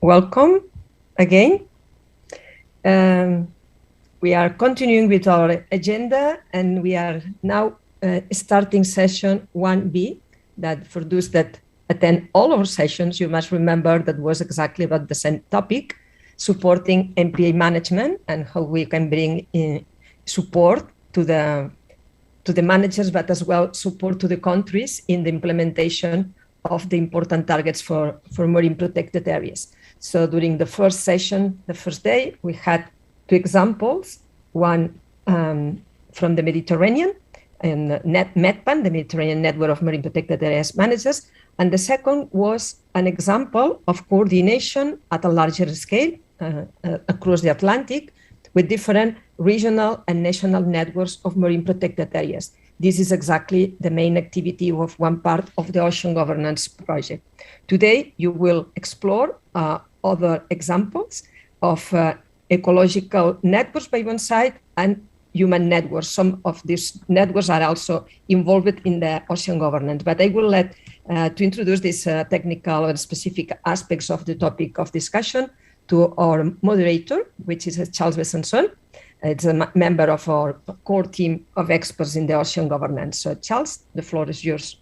welcome again. We are continuing with our agenda, and we are now starting session 1B, that for those that attend all our sessions, you must remember that was exactly about the same topic, supporting MPA management and how we can bring in support to the managers, but as well support to the countries in the implementation of the important targets for marine protected areas. So during the first session, the first day, we had two examples, one from the Mediterranean and METPAN, the Mediterranean Network of Marine Protected Areas Managers, and the second was an example of coordination at a larger scale across the Atlantic with different regional and national networks of marine protected areas. This is exactly the main activity of one part of the Ocean Governance Project. Today, you will explore other examples of ecological networks by one side and human networks. Some of these networks are also involved in the ocean governance, but I will let to introduce these technical and specific aspects of the topic of discussion to our moderator, which is Charles Besançon. It's a member of our core team of experts in the ocean governance. So Charles, the floor is yours.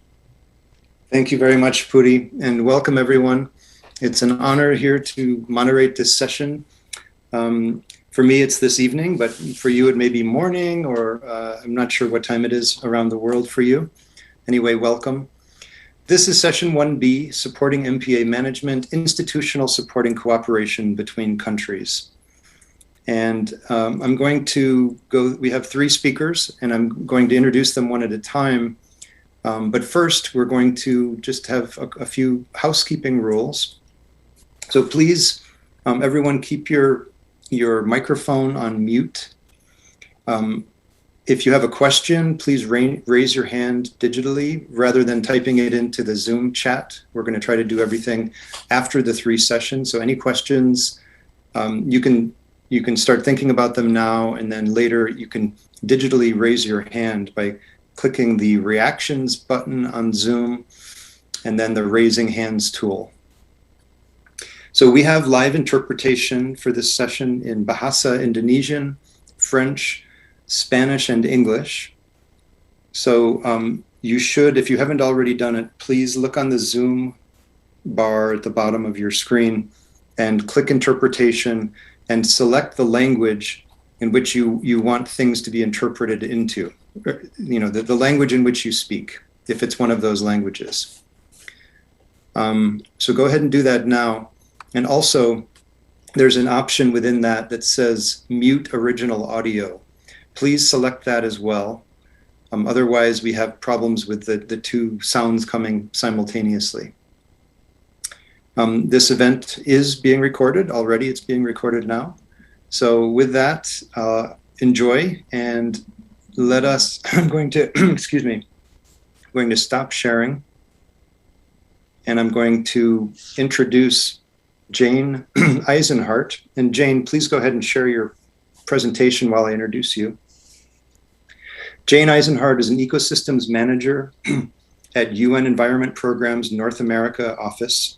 Thank you very much, Puri, and welcome everyone. It's an honor here to moderate this session. For me, it's this evening, but for you, it may be morning, or I'm not sure what time it is around the world for you. Anyway, welcome. This is session 1B, supporting MPA management, institutional supporting cooperation between countries. And I'm going to go, we have three speakers, and I'm going to introduce them one at a time. But first, we're going to just have a few housekeeping rules. So please, everyone keep your microphone on mute. If you have a question, please raise your hand digitally rather than typing it into the Zoom chat. We're going to try to do everything after the three sessions. So any questions, you can start thinking about them now, and then later you can digitally raise your hand by clicking the reactions button on Zoom and then the raising hands tool. So we have live interpretation for this session in Bahasa Indonesian, French, Spanish, and English. So you should, if you haven't already done it, please look on the Zoom bar at the bottom of your screen and click interpretation and select the language in which you want things to be interpreted into, the language in which you speak, if it's one of those languages. So go ahead and do that now. And also, there's an option within that says mute original audio. Please select that as well. Otherwise, we have problems with the two sounds coming simultaneously. This event is being recorded already. It's being recorded now. So with that, enjoy and let us, I'm going to, excuse me, I'm going to stop sharing. And I'm going to introduce Jane Eisenhart. And Jane, please go ahead and share your presentation while I introduce you. Jane Eisenhart is an ecosystems manager at UN Environment Program's North America office.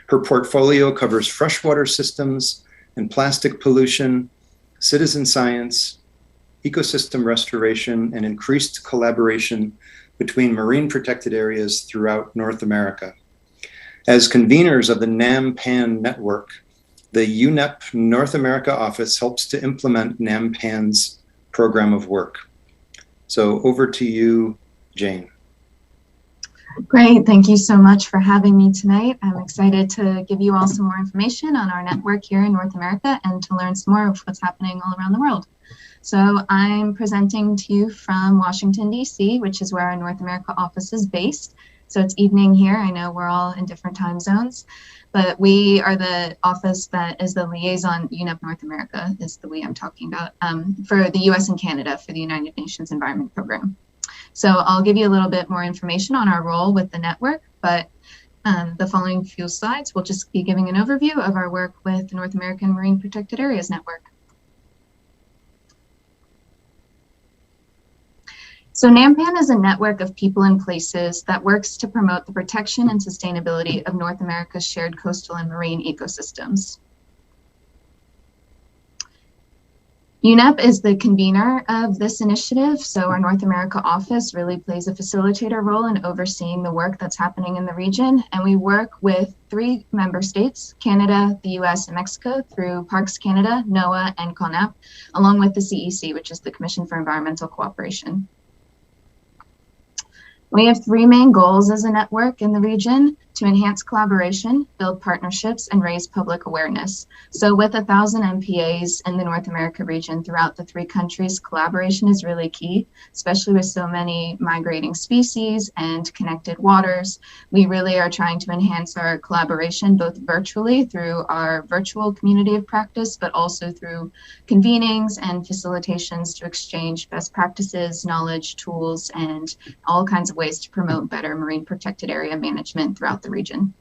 Her portfolio covers freshwater systems and plastic pollution, citizen science, ecosystem restoration, and increased collaboration between marine protected areas throughout North America. As conveners of the NAMPAN network, the UNEP North America office helps to implement NAMPAN's program of work. So over to you, Jane. Great, thank you so much for having me tonight. I'm excited to give you all some more information on our network here in North America and to learn some more of what's happening all around the world. So I'm presenting to you from Washington, D.C., which is where our North America office is based. So it's evening here. I know we're all in different time zones, but we are the office that is the liaison. UNEP North America is the we I'm talking about for the US and Canada for the United Nations Environment Program. So I'll give you a little bit more information on our role with the network, but the following few slides will just be giving an overview of our work with the North American Marine Protected Areas Network. So NAMPAN is a network of people and places that works to promote the protection and sustainability of North America's shared coastal and marine ecosystems. UNEP is the convener of this initiative, so our North America office really plays a facilitator role in overseeing the work that's happening in the region, and we work with 3 member states, Canada, the US, and Mexico, through Parks Canada, NOAA, and CONAP, along with the CEC, which is the Commission for Environmental Cooperation. We have 3 main goals as a network in the region: to enhance collaboration, build partnerships, and raise public awareness. So with 1,000 MPAs in the North America region throughout the 3 countries, collaboration is really key, especially with so many migrating species and connected waters. We really are trying to enhance our collaboration both virtually through our virtual community of practice, but also through convenings and facilitations to exchange best practices, knowledge, tools, and all kinds of ways to promote better marine protected area management throughout the region.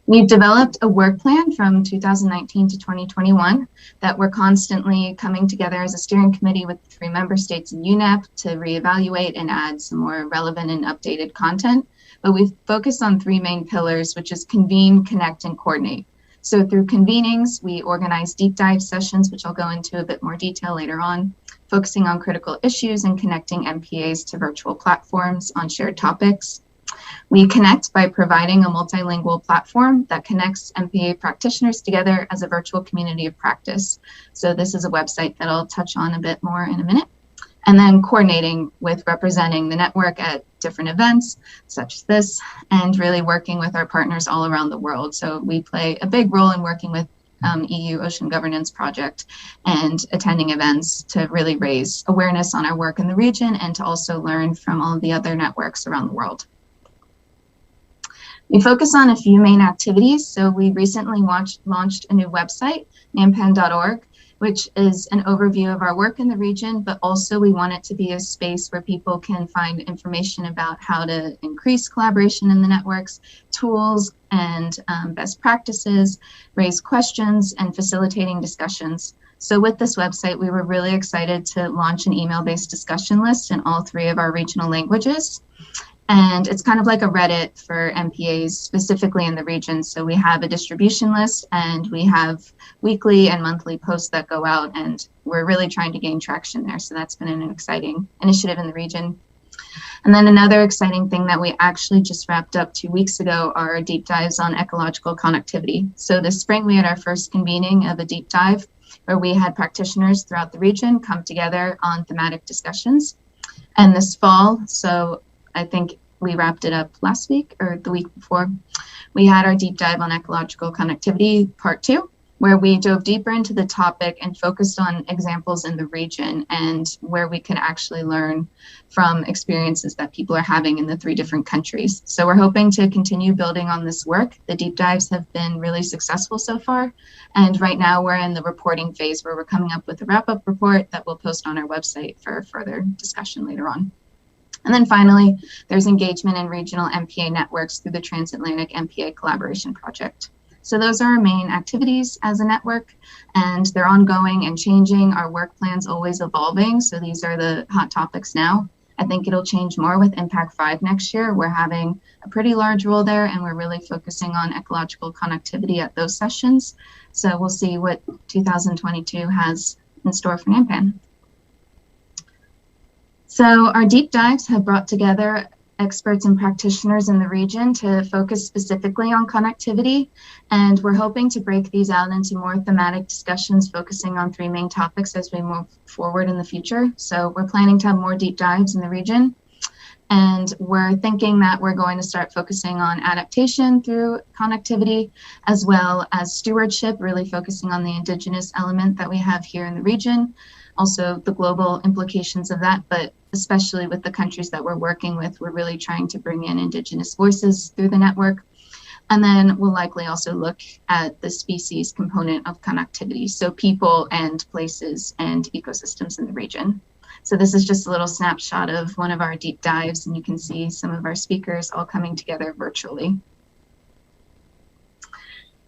We've developed a work plan from 2019 to 2021 that we're constantly coming together as a steering committee with 3 member states in UNEP to reevaluate and add some more relevant and updated content. But we've focused on 3 main pillars, which is convene, connect, and coordinate. So through convenings, we organize deep dive sessions, which I'll go into a bit more detail later on, focusing on critical issues and connecting MPAs to virtual platforms on shared topics. We connect by providing a multilingual platform that connects MPA practitioners together as a virtual community of practice. So this is a website that I'll touch on a bit more in a minute. And then coordinating with representing the network at different events such as this, and really working with our partners all around the world. So we play a big role in working with EU Ocean Governance Project and attending events to really raise awareness on our work in the region and to also learn from all of the other networks around the world. We focus on a few main activities. So we recently launched a new website, nampan.org, which is an overview of our work in the region, but also we want it to be a space where people can find information about how to increase collaboration in the networks, tools and best practices, raise questions, and facilitating discussions. So with this website, we were really excited to launch an email-based discussion list in all 3 of our regional languages. And it's kind of like a Reddit for MPAs specifically in the region. So we have a distribution list and we have weekly and monthly posts that go out, and we're really trying to gain traction there. So that's been an exciting initiative in the region. And then another exciting thing that we actually just wrapped up 2 weeks ago are deep dives on ecological connectivity. So this spring we had our first convening of a deep dive where we had practitioners throughout the region come together on thematic discussions. And this fall, so I think we wrapped it up last week or the week before, we had our deep dive on ecological connectivity part 2, where we dove deeper into the topic and focused on examples in the region and where we could actually learn from experiences that people are having in the 3 different countries. So we're hoping to continue building on this work. The deep dives have been really successful so far. And right now we're in the reporting phase where we're coming up with a wrap-up report that we'll post on our website for further discussion later on. And then finally, there's engagement in regional MPA networks through the Transatlantic MPA Collaboration Project. So those are our main activities as a network, and they're ongoing and changing. Our work plan's always evolving, so these are the hot topics now. I think it'll change more with Impact 5 next year. We're having a pretty large role there, and we're really focusing on ecological connectivity at those sessions. So we'll see what 2022 has in store for NAMPAN. So our deep dives have brought together experts and practitioners in the region to focus specifically on connectivity. And we're hoping to break these out into more thematic discussions focusing on 3 main topics as we move forward in the future. So we're planning to have more deep dives in the region. And we're thinking that we're going to start focusing on adaptation through connectivity, as well as stewardship, really focusing on the indigenous element that we have here in the region. Also the global implications of that, but especially with the countries that we're working with, we're really trying to bring in indigenous voices through the network. And then we'll likely also look at the species component of connectivity, so people and places and ecosystems in the region. So this is just a little snapshot of one of our deep dives, and you can see some of our speakers all coming together virtually.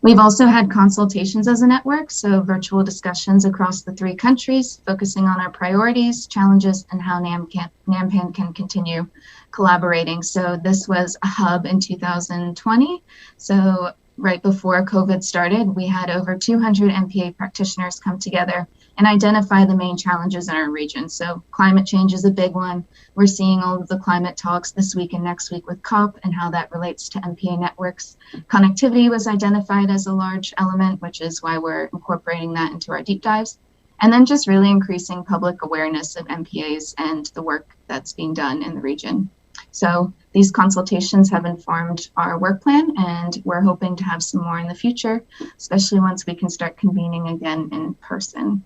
We've also had consultations as a network, so virtual discussions across the 3 countries, focusing on our priorities, challenges, and how NAMPAN can continue collaborating. So this was a hub in 2020. So right before COVID started, we had over 200 MPA practitioners come together and identify the main challenges in our region. So climate change is a big one. We're seeing all of the climate talks this week and next week with COP and how that relates to MPA networks. Connectivity was identified as a large element, which is why we're incorporating that into our deep dives. And then just really increasing public awareness of MPAs and the work that's being done in the region. So these consultations have informed our work plan, and we're hoping to have some more in the future, especially once we can start convening again in person.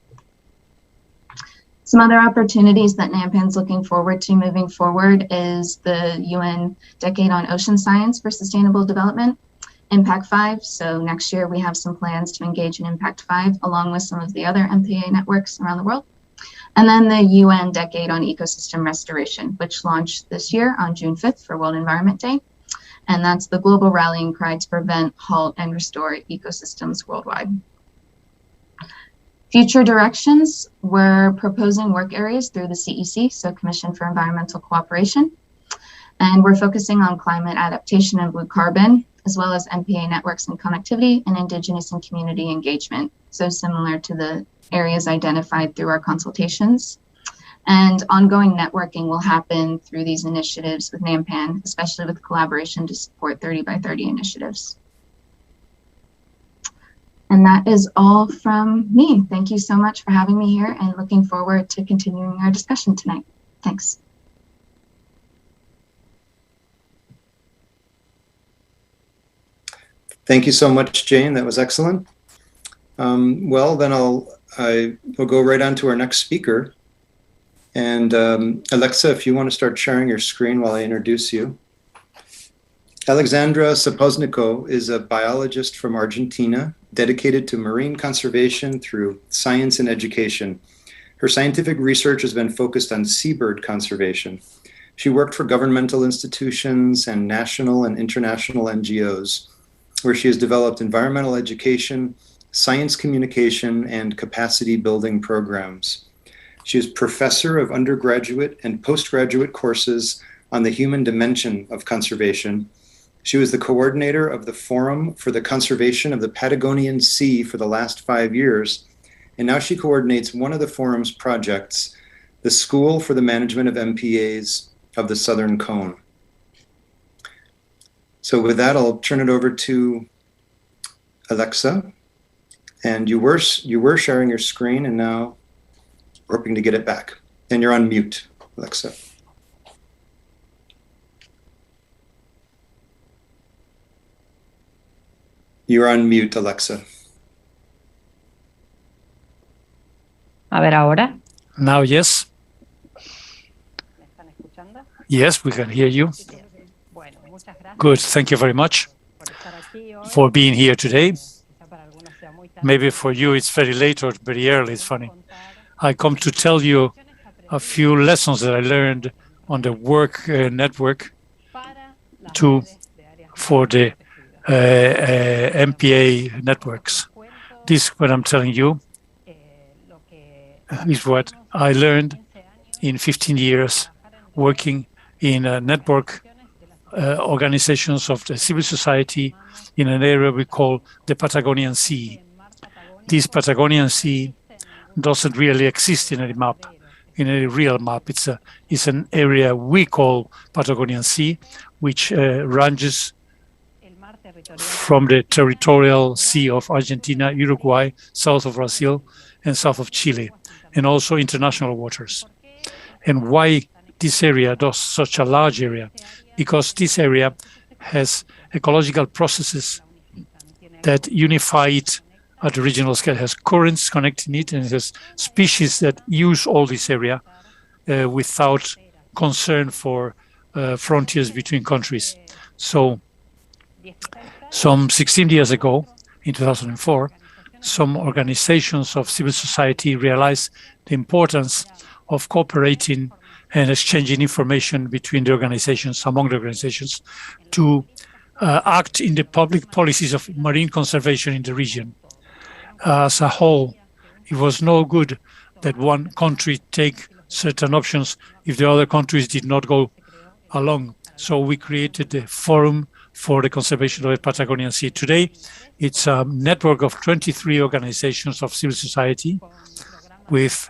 Some other opportunities that NAMPAN's looking forward to moving forward is the UN Decade on Ocean Science for Sustainable Development, Impact 5. So next year we have some plans to engage in Impact 5 along with some of the other MPA networks around the world. And then the UN Decade on Ecosystem Restoration, which launched this year on June 5th for World Environment Day. And that's the global rallying cry to prevent, halt, and restore ecosystems worldwide. Future directions, we're proposing work areas through the CEC, so Commission for Environmental Cooperation. And we're focusing on climate adaptation and blue carbon, as well as MPA networks and connectivity and indigenous and community engagement. So similar to the areas identified through our consultations. And ongoing networking will happen through these initiatives with NAMPAN, especially with collaboration to support 30 by 30 initiatives. And that is all from me. Thank you so much for having me here and looking forward to continuing our discussion tonight. Thanks. Thank you so much, Jane. That was excellent. Well, then I will go right on to our next speaker. And Alexa, if you want to start sharing your screen while I introduce you. Alexandra Sapoznico is a biologist from Argentina, dedicated to marine conservation through science and education. Her scientific research has been focused on seabird conservation. She worked for governmental institutions and national and international NGOs, where she has developed environmental education, science communication, and capacity building programs. She is professor of undergraduate and postgraduate courses on the human dimension of conservation. She was the coordinator of the Forum for the Conservation of the Patagonian Sea for the last 5 years, and now she coordinates one of the forum's projects, the School for the Management of MPAs of the Southern Cone. So with that, I'll turn it over to Alexa. And you were sharing your screen, and now we're hoping to get it back. And you're on mute, Alexa. You're on mute, Alexa. A ver ahora. Now, yes. ¿Me están escuchando? Yes, we can hear you. Bueno, muchas gracias. Good. Thank you very much por estar aquí hoy. for being here today. Quizá para algunos sea muy tarde. Maybe for you it's very late or very early. It's funny. I come to tell you a few lessons that I learned on the work network for the MPA networks. This, what I'm telling you, is what I learned in 15 years working in a network organizations of the civil society in an area we call the Patagonian Sea. This Patagonian Sea doesn't really exist in any map, in a real map. It's an area we call Patagonian Sea, which ranges from the territorial sea of Argentina, Uruguay, south of Brazil, and south of Chile, and also international waters. And why this area does such a large area? Because this area has ecological processes that unify it at the regional scale. It has currents connecting it, and it has species that use all this area without concern for frontiers between countries. So some 16 years ago, in 2004, some organizations of civil society realized the importance of cooperating and exchanging information between the organizations, among the organizations, to act in the public policies of marine conservation in the region. As a whole, it was no good that one country take certain options if the other countries did not go along. So we created the Forum for the Conservation of the Patagonian Sea. Today, it's a network of 23 organizations of civil society with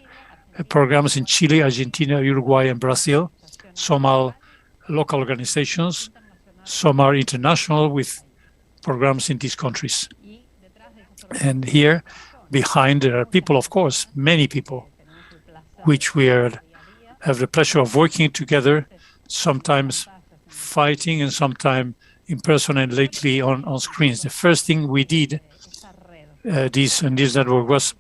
programs in Chile, Argentina, Uruguay, and Brazil. Some are local organizations, some are international with programs in these countries. And here behind there are people, of course, many people, which we have the pleasure of working together, sometimes fighting and sometimes in person and lately on screens. The first thing we did this network was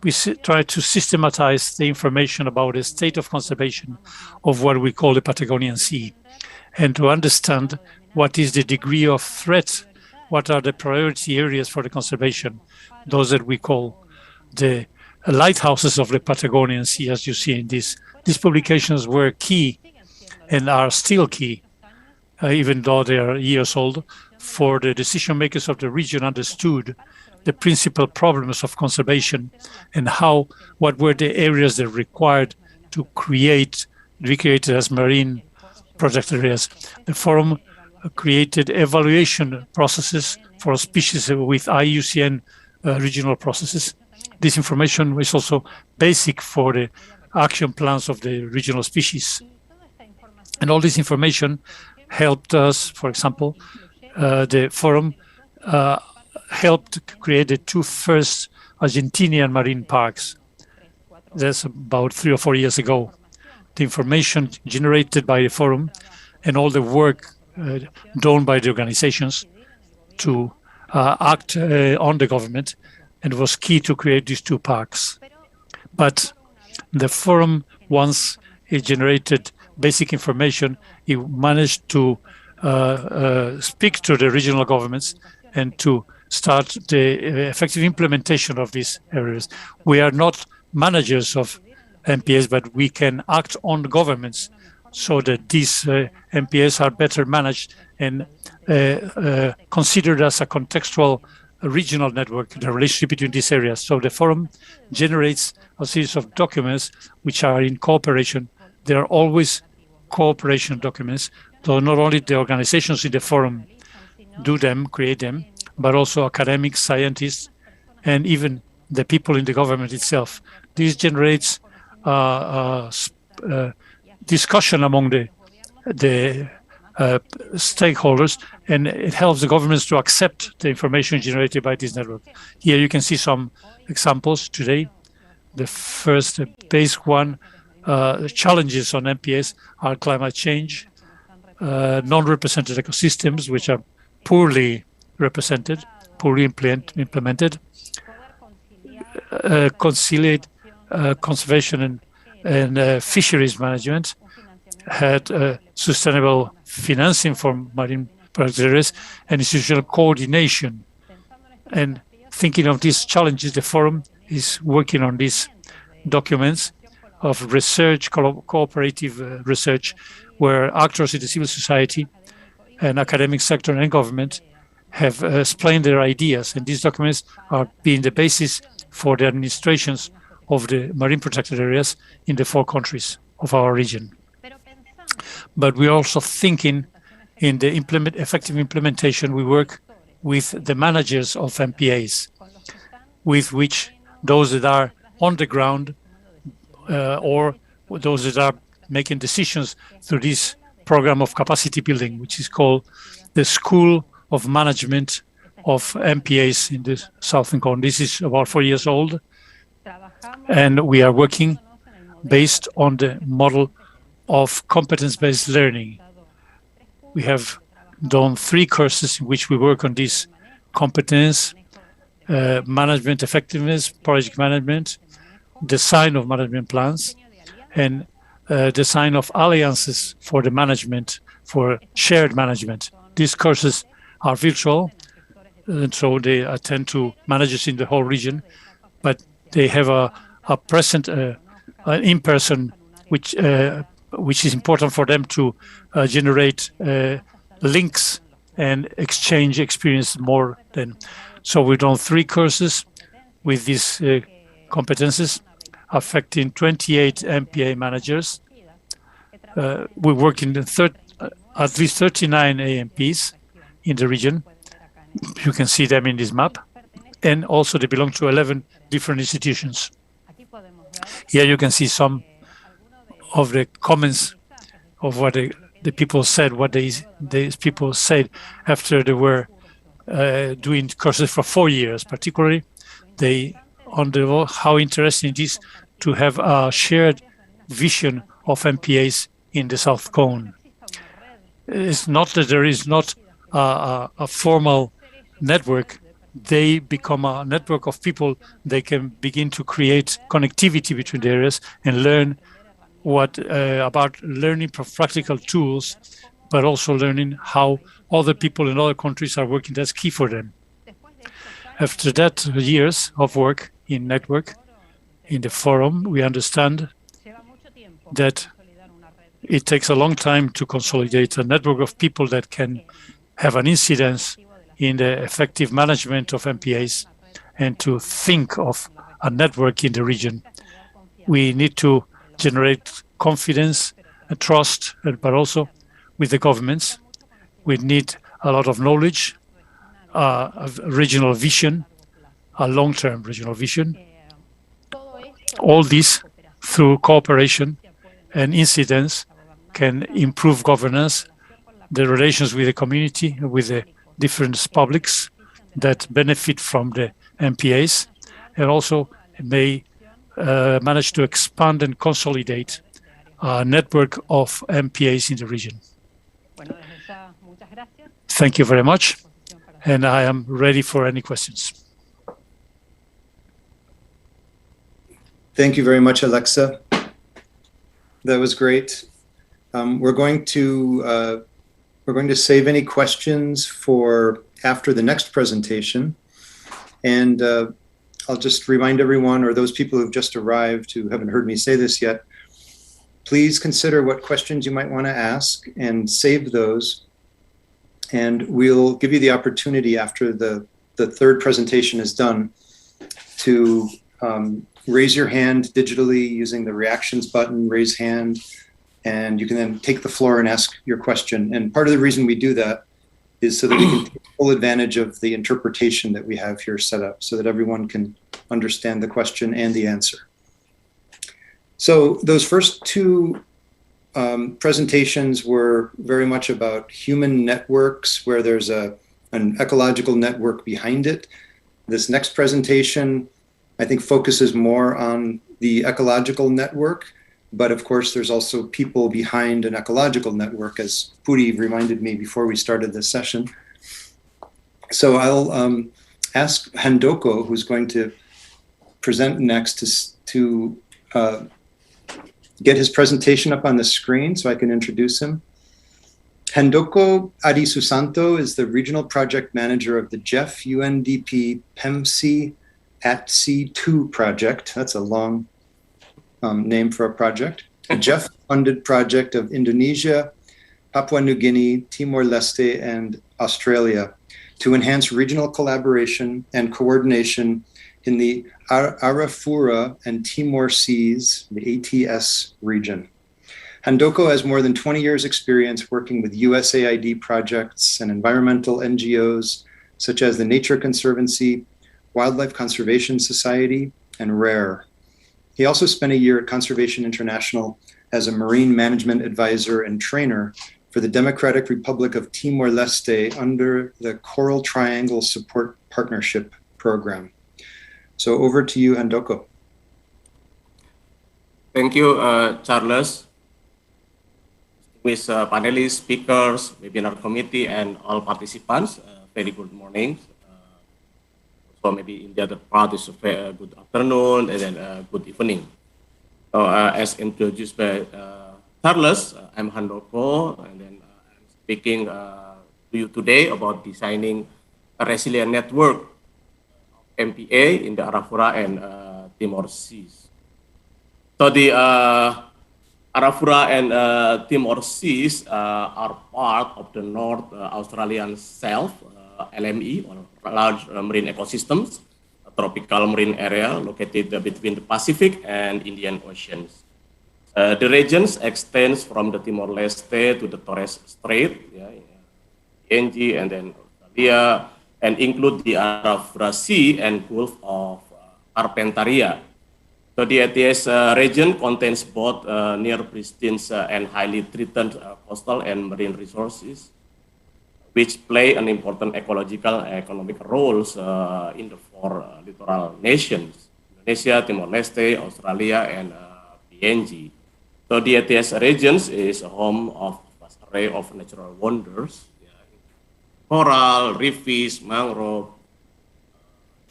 we tried to systematize the information about the state of conservation of what we call the Patagonian Sea, and to understand what is the degree of threat, what are the priority areas for the conservation, those that we call the lighthouses of the Patagonian Sea, as you see in this. These publications were key and are still key, even though they are years old, for the decision makers of the region understood the principal problems of conservation and what were the areas that required to recreate as marine protected areas. The forum created evaluation processes for species with IUCN regional processes. This information is also basic for the action plans of the regional species. And all this information helped us, for example, the forum helped create the two first Argentinian marine parks. That's about 3 or 4 years ago. The information generated by the forum and all the work done by the organizations to act on the government, and it was key to create these two parks. But the forum, once it generated basic information, it managed to speak to the regional governments and to start the effective implementation of these areas. We are not managers of MPAs, but we can act on the governments so that these MPAs are better managed and considered as a contextual regional network, the relationship between these areas. So the forum generates a series of documents which are in cooperation. There are always cooperation documents, though not only the organizations in the forum do them, create them, but also academics, scientists, and even the people in the government itself. This generates discussion among the stakeholders, and it helps the governments to accept the information generated by this network. Here you can see some examples today. The first base one, challenges on MPAs are climate change, non-represented ecosystems, which are poorly represented, poorly implemented, conciliate conservation and fisheries management, had sustainable financing for marine protected areas, and institutional coordination. And thinking of these challenges, the forum is working on these documents of research, cooperative research, where actors in the civil society and academic sector and government have explained their ideas, and these documents are being the basis for the administrations of the marine protected areas in the 4 countries of our region. But we're also thinking in the effective implementation. We work with the managers of MPAs, with which those that are on the ground or those that are making decisions through this program of capacity building, which is called the School of Management of MPAs in the Southern Cone. This is about 4 years old, and we are working based on the model of competence-based learning. We have done 3 courses in which we work on this competence, management effectiveness, project management, design of management plans, and design of alliances for the management, for shared management. These courses are virtual, and so they attend to managers in the whole region, but they have a present in-person, which is important for them to generate links and exchange experience more than. So we've done 3 courses with these competences affecting 28 MPA managers. We work in at least 39 AMPs in the region. You can see them in this map. And also they belong to 11 different institutions. Here you can see some of the comments of what the people said, what these people said after they were doing courses for 4 years. Particularly, how interesting it is to have a shared vision of MPAs in the South Cone. It's not that there is not a formal network. They become a network of people. They can begin to create connectivity between the areas and learn about learning practical tools, but also learning how other people in other countries are working. That's key for them. After that years of work in network, in the forum, we understand that it takes a long time to consolidate a network of people that can have an incidence in the effective management of MPAs and to think of a network in the region. We need to generate confidence and trust, but also with the governments. We need a lot of knowledge, a regional vision, a long-term regional vision. All this through cooperation and incidence can improve governance, the relations with the community, with the different publics that benefit from the MPAs, and also may manage to expand and consolidate a network of MPAs in the region. Thank you very much, and I am ready for any questions. Thank you very much, Alexa. That was great. We're going to save any questions for after the next presentation. And I'll just remind everyone, or those people who've just arrived who haven't heard me say this yet, please consider what questions you might want to ask and save those. And we'll give you the opportunity after the third presentation is done to raise your hand digitally using the reactions button, raise hand, and you can then take the floor and ask your question. And part of the reason we do that is so that we can take full advantage of the interpretation that we have here set up so that everyone can understand the question and the answer. So those first 2 presentations were very much about human networks where there's an ecological network behind it. This next presentation, I think, focuses more on the ecological network, but of course there's also people behind an ecological network, as Puri reminded me before we started this session. So I'll ask Handoko, who's going to present next, to get his presentation up on the screen so I can introduce him. Handoko Adisusanto is the Regional Project Manager of the JEF UNDP PEMC at C2 project. That's a long name for a project. A JEF-funded project of Indonesia, Papua New Guinea, Timor-Leste, and Australia to enhance regional collaboration and coordination in the Arafura and Timor Seas, the ATS region. Handoko has more than 20 years experience working with USAID projects and environmental NGOs such as the Nature Conservancy, Wildlife Conservation Society, and RARE. He also spent a year at Conservation International as a marine management advisor and trainer for the Democratic Republic of Timor-Leste under the Coral Triangle Support Partnership Program. So over to you, Handoko. Thank you, Charles. With panelists, speakers, webinar committee, and all participants, very good morning. So maybe in the other part is a good afternoon and then good evening. So as introduced by Charles, I'm Handoko, and then I'm speaking to you today about designing a resilient network MPA in the Arafura and Timor Seas. So Arafura and Timor-Leste are part of the North Australian Shelf, LME, or large marine ecosystems, a tropical marine area located between the Pacific and Indian Oceans. The regions extends from the Timor-Leste to the Torres Strait, PNG, and then Australia, and include the Arafura Sea and Gulf of Carpentaria. So the ATS region contains both near pristine and highly threatened coastal and marine resources, which play an important ecological and economic roles in the four littoral nations: Indonesia, Timor-Leste, Australia, and PNG. So the ATS regions is a home of a vast array of natural wonders: coral, reef fish, mangrove,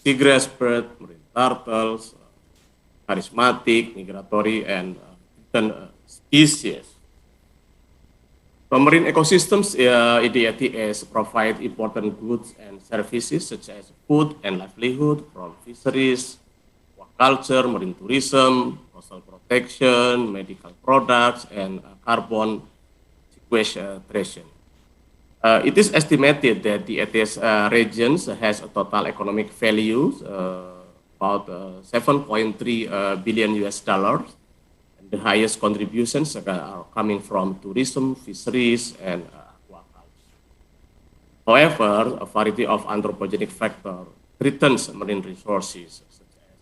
seagrass bird, marine turtles, charismatic, migratory, and species. So marine ecosystems in the ATS provide important goods and services such as food and livelihood from fisheries, aquaculture, marine tourism, coastal protection, medical products, and carbon sequestration. It is estimated that the ATS regions has a total economic value about 7.3 billion US dollars. And the highest contributions are coming from tourism, fisheries, and aquaculture. However, a variety of anthropogenic factors threatens marine resources, such as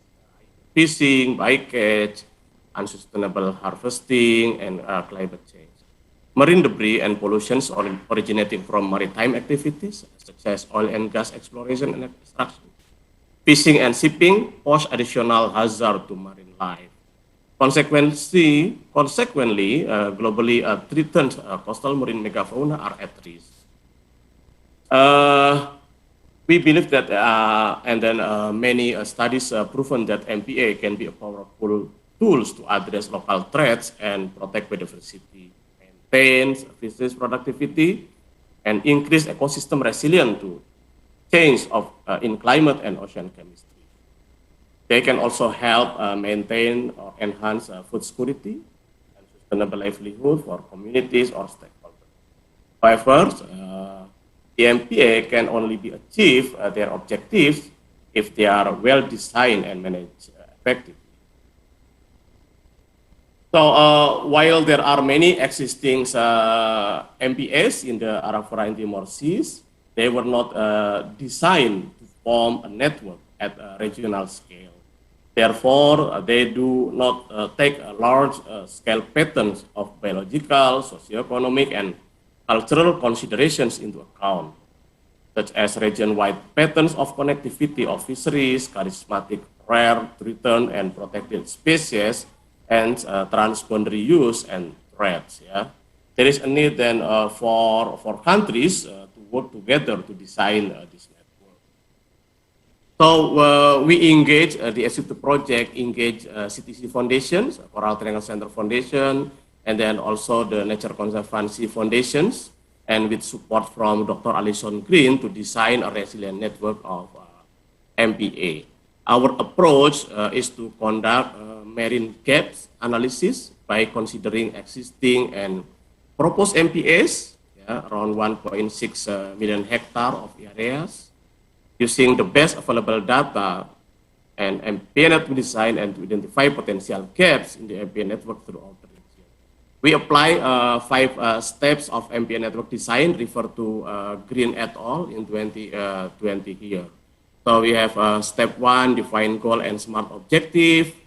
fishing, bycatch, unsustainable harvesting, and climate change. Marine debris and pollutions originating from maritime activities, such as oil and gas exploration and extraction. Fishing and shipping pose additional hazard to marine life. Consequently, globally threatened coastal marine megafauna are at risk. We believe that, many studies proven that MPA can be a powerful tools to address local threats and protect biodiversity, maintain fisheries productivity, and increase ecosystem resilience to change in climate and ocean chemistry. They can also help maintain or enhance food security and sustainable livelihood for communities or stakeholders. However, the MPA can only be achieved their objectives if they are well designed and managed effectively. So while there are many existing MPAs in the Arafura and Timor-Leste, they were not designed to form a network at a regional scale. Therefore, they do not take a large-scale patterns of biological, socioeconomic, and cultural considerations into account, such as region-wide patterns of connectivity of fisheries, charismatic, rare, threatened, and protected species, and transboundary use and threats. Yeah? There is a need then for countries to work together to design this network. So we engage the SU2 project, engage CTC Foundations, Coral Triangle Center Foundation, and then also the Nature Conservancy Foundations, and with support from Dr. Alison Green to design a resilient network of MPA. Our approach is to conduct marine gaps analysis by considering existing and proposed MPAs, around 1.6 million hectares of areas, using the best available data and MPA network design and to identify potential gaps in the MPA network throughout the region. We apply 5 steps of MPA network design referred to Green et al. In 2020 here. So we have step 1, define goal and smart objective.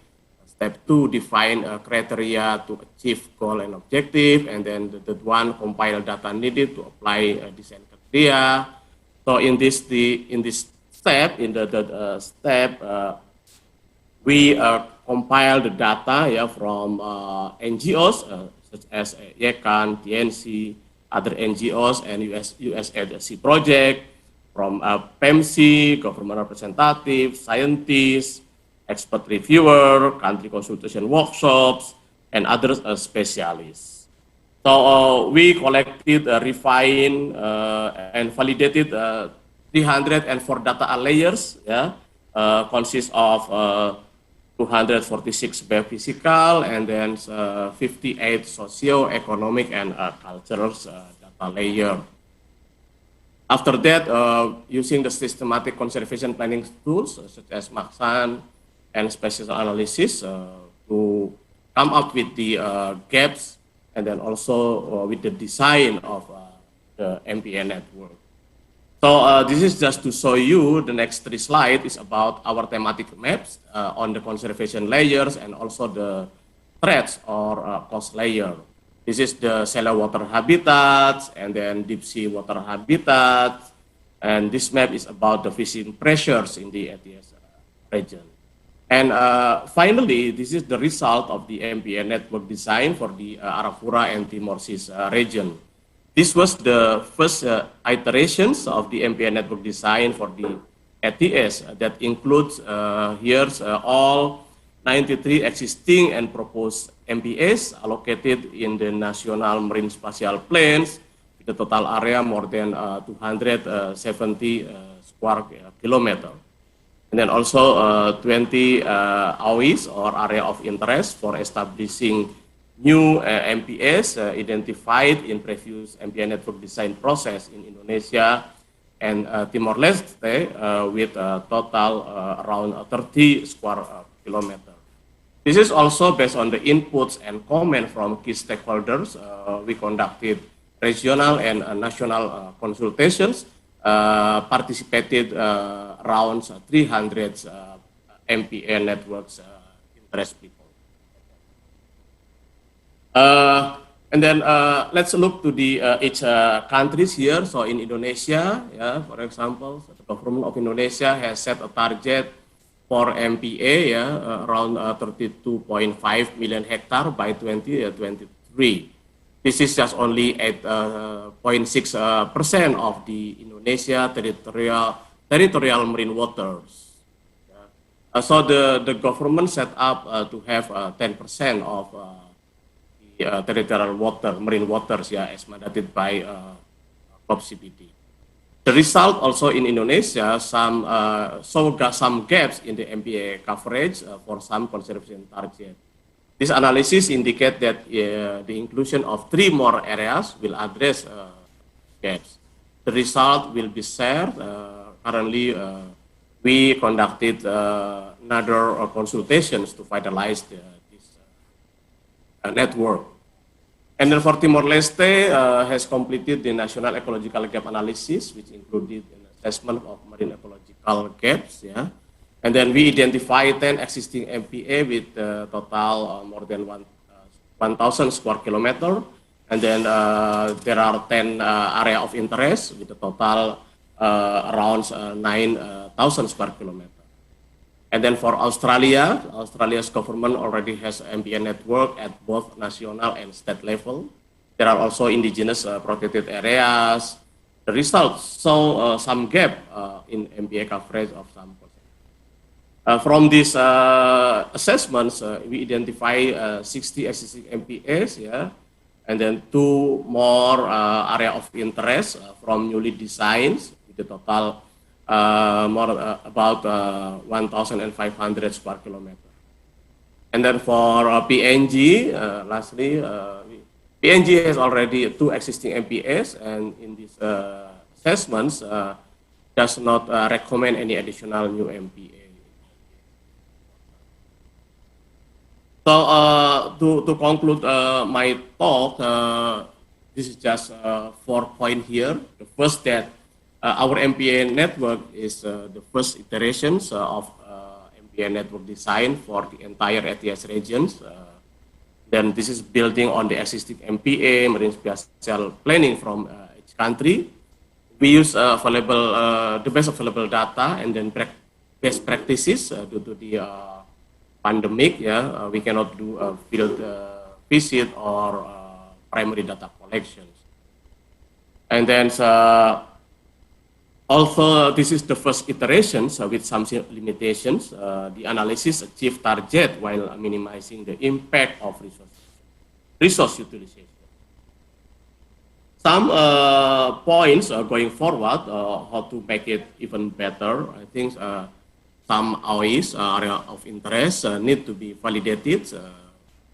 Step 2, define criteria to achieve goal and objective. And then the third one, compile data needed to apply design criteria. So in this step, we compile the data from NGOs such as YECAN, TNC, other NGOs, and USAID project, from PEMC, government representatives, scientists, expert reviewer, country consultation workshops, and other specialists. So we collected, refined, and validated 304 data layers. Consists of 246 biophysical, and then 58 socio-economic and cultural data layer. After that, using the systematic conservation planning tools such as Maxan and spatial analysis to come up with the gaps, and then also with the design of the MPA network. So this is just to show you. The next 3 slides is about our thematic maps on the conservation layers and also the threats or cost layer. This is the shallow water habitats and then deep sea water habitats. And this map is about the fishing pressures in the ATS region. And finally, this is the result of the MPA network design for the Arafura and TimorLeste region. This was the first iterations of the MPA network design for the ATS that includes here's all 93 existing and proposed MPAs allocated in the National Marine Spatial Plans with a total area more than 270 square kilometer. And then also 20 AOIs or area of interest for establishing new MPAs identified in previous MPA network design process in Indonesia and Timor-Leste with a total around 30 square kilometer. This is also based on the inputs and comment from key stakeholders. We conducted regional and national consultations, participated around 300 MPA networks interest people. And then let's look to the each countries here. So in Indonesia, yeah, for example, the government of Indonesia has set a target for MPA, yeah, around 32.5 million hectare by 2023. This is just only 8.6% of the Indonesia territorial marine waters. Yeah. So the government set up to have 10% of territorial marine waters, yeah, as mandated by COP-CBD. The result also in Indonesia got some gaps in the MPA coverage for some conservation target. This analysis indicate that the inclusion of 3 more areas will address gaps. The result will be shared. Currently, we conducted another consultations to finalize this network. And then for Timor-Leste has completed the national ecological gap analysis, which included an assessment of marine ecological gaps. Yeah, and then we identified 10 existing MPA with total more than 1,000 square kilometer, and then there are 10 area of interest with a total around 9,000 square kilometer. And then for Australia, Australia's government already has an MPA network at both national and state level. There are also indigenous protected areas. The results show some gap in MPA coverage of some percent. From these assessments, we identify 60 existing MPAs, yeah, and then 2 more area of interest from newly designed with the total about 1,500 square kilometer. And then for PNG, lastly, PNG has already 2 existing MPAs, and in these assessments does not recommend any additional new MPA. So to conclude my talk, this is just 4 points here. The first, that our MPA network is the first iterations of MPA network design for the entire ATS regions. Then this is building on the existing MPA, marine spatial planning from each country. We use the best available data and then best practices due to the pandemic. Yeah, we cannot do a field visit or primary data collections. And then also, this is the first iteration with some limitations. The analysis achieved target while minimizing the impact of resource utilization. Some points going forward, how to make it even better. I think some OIs, area of interest, need to be validated.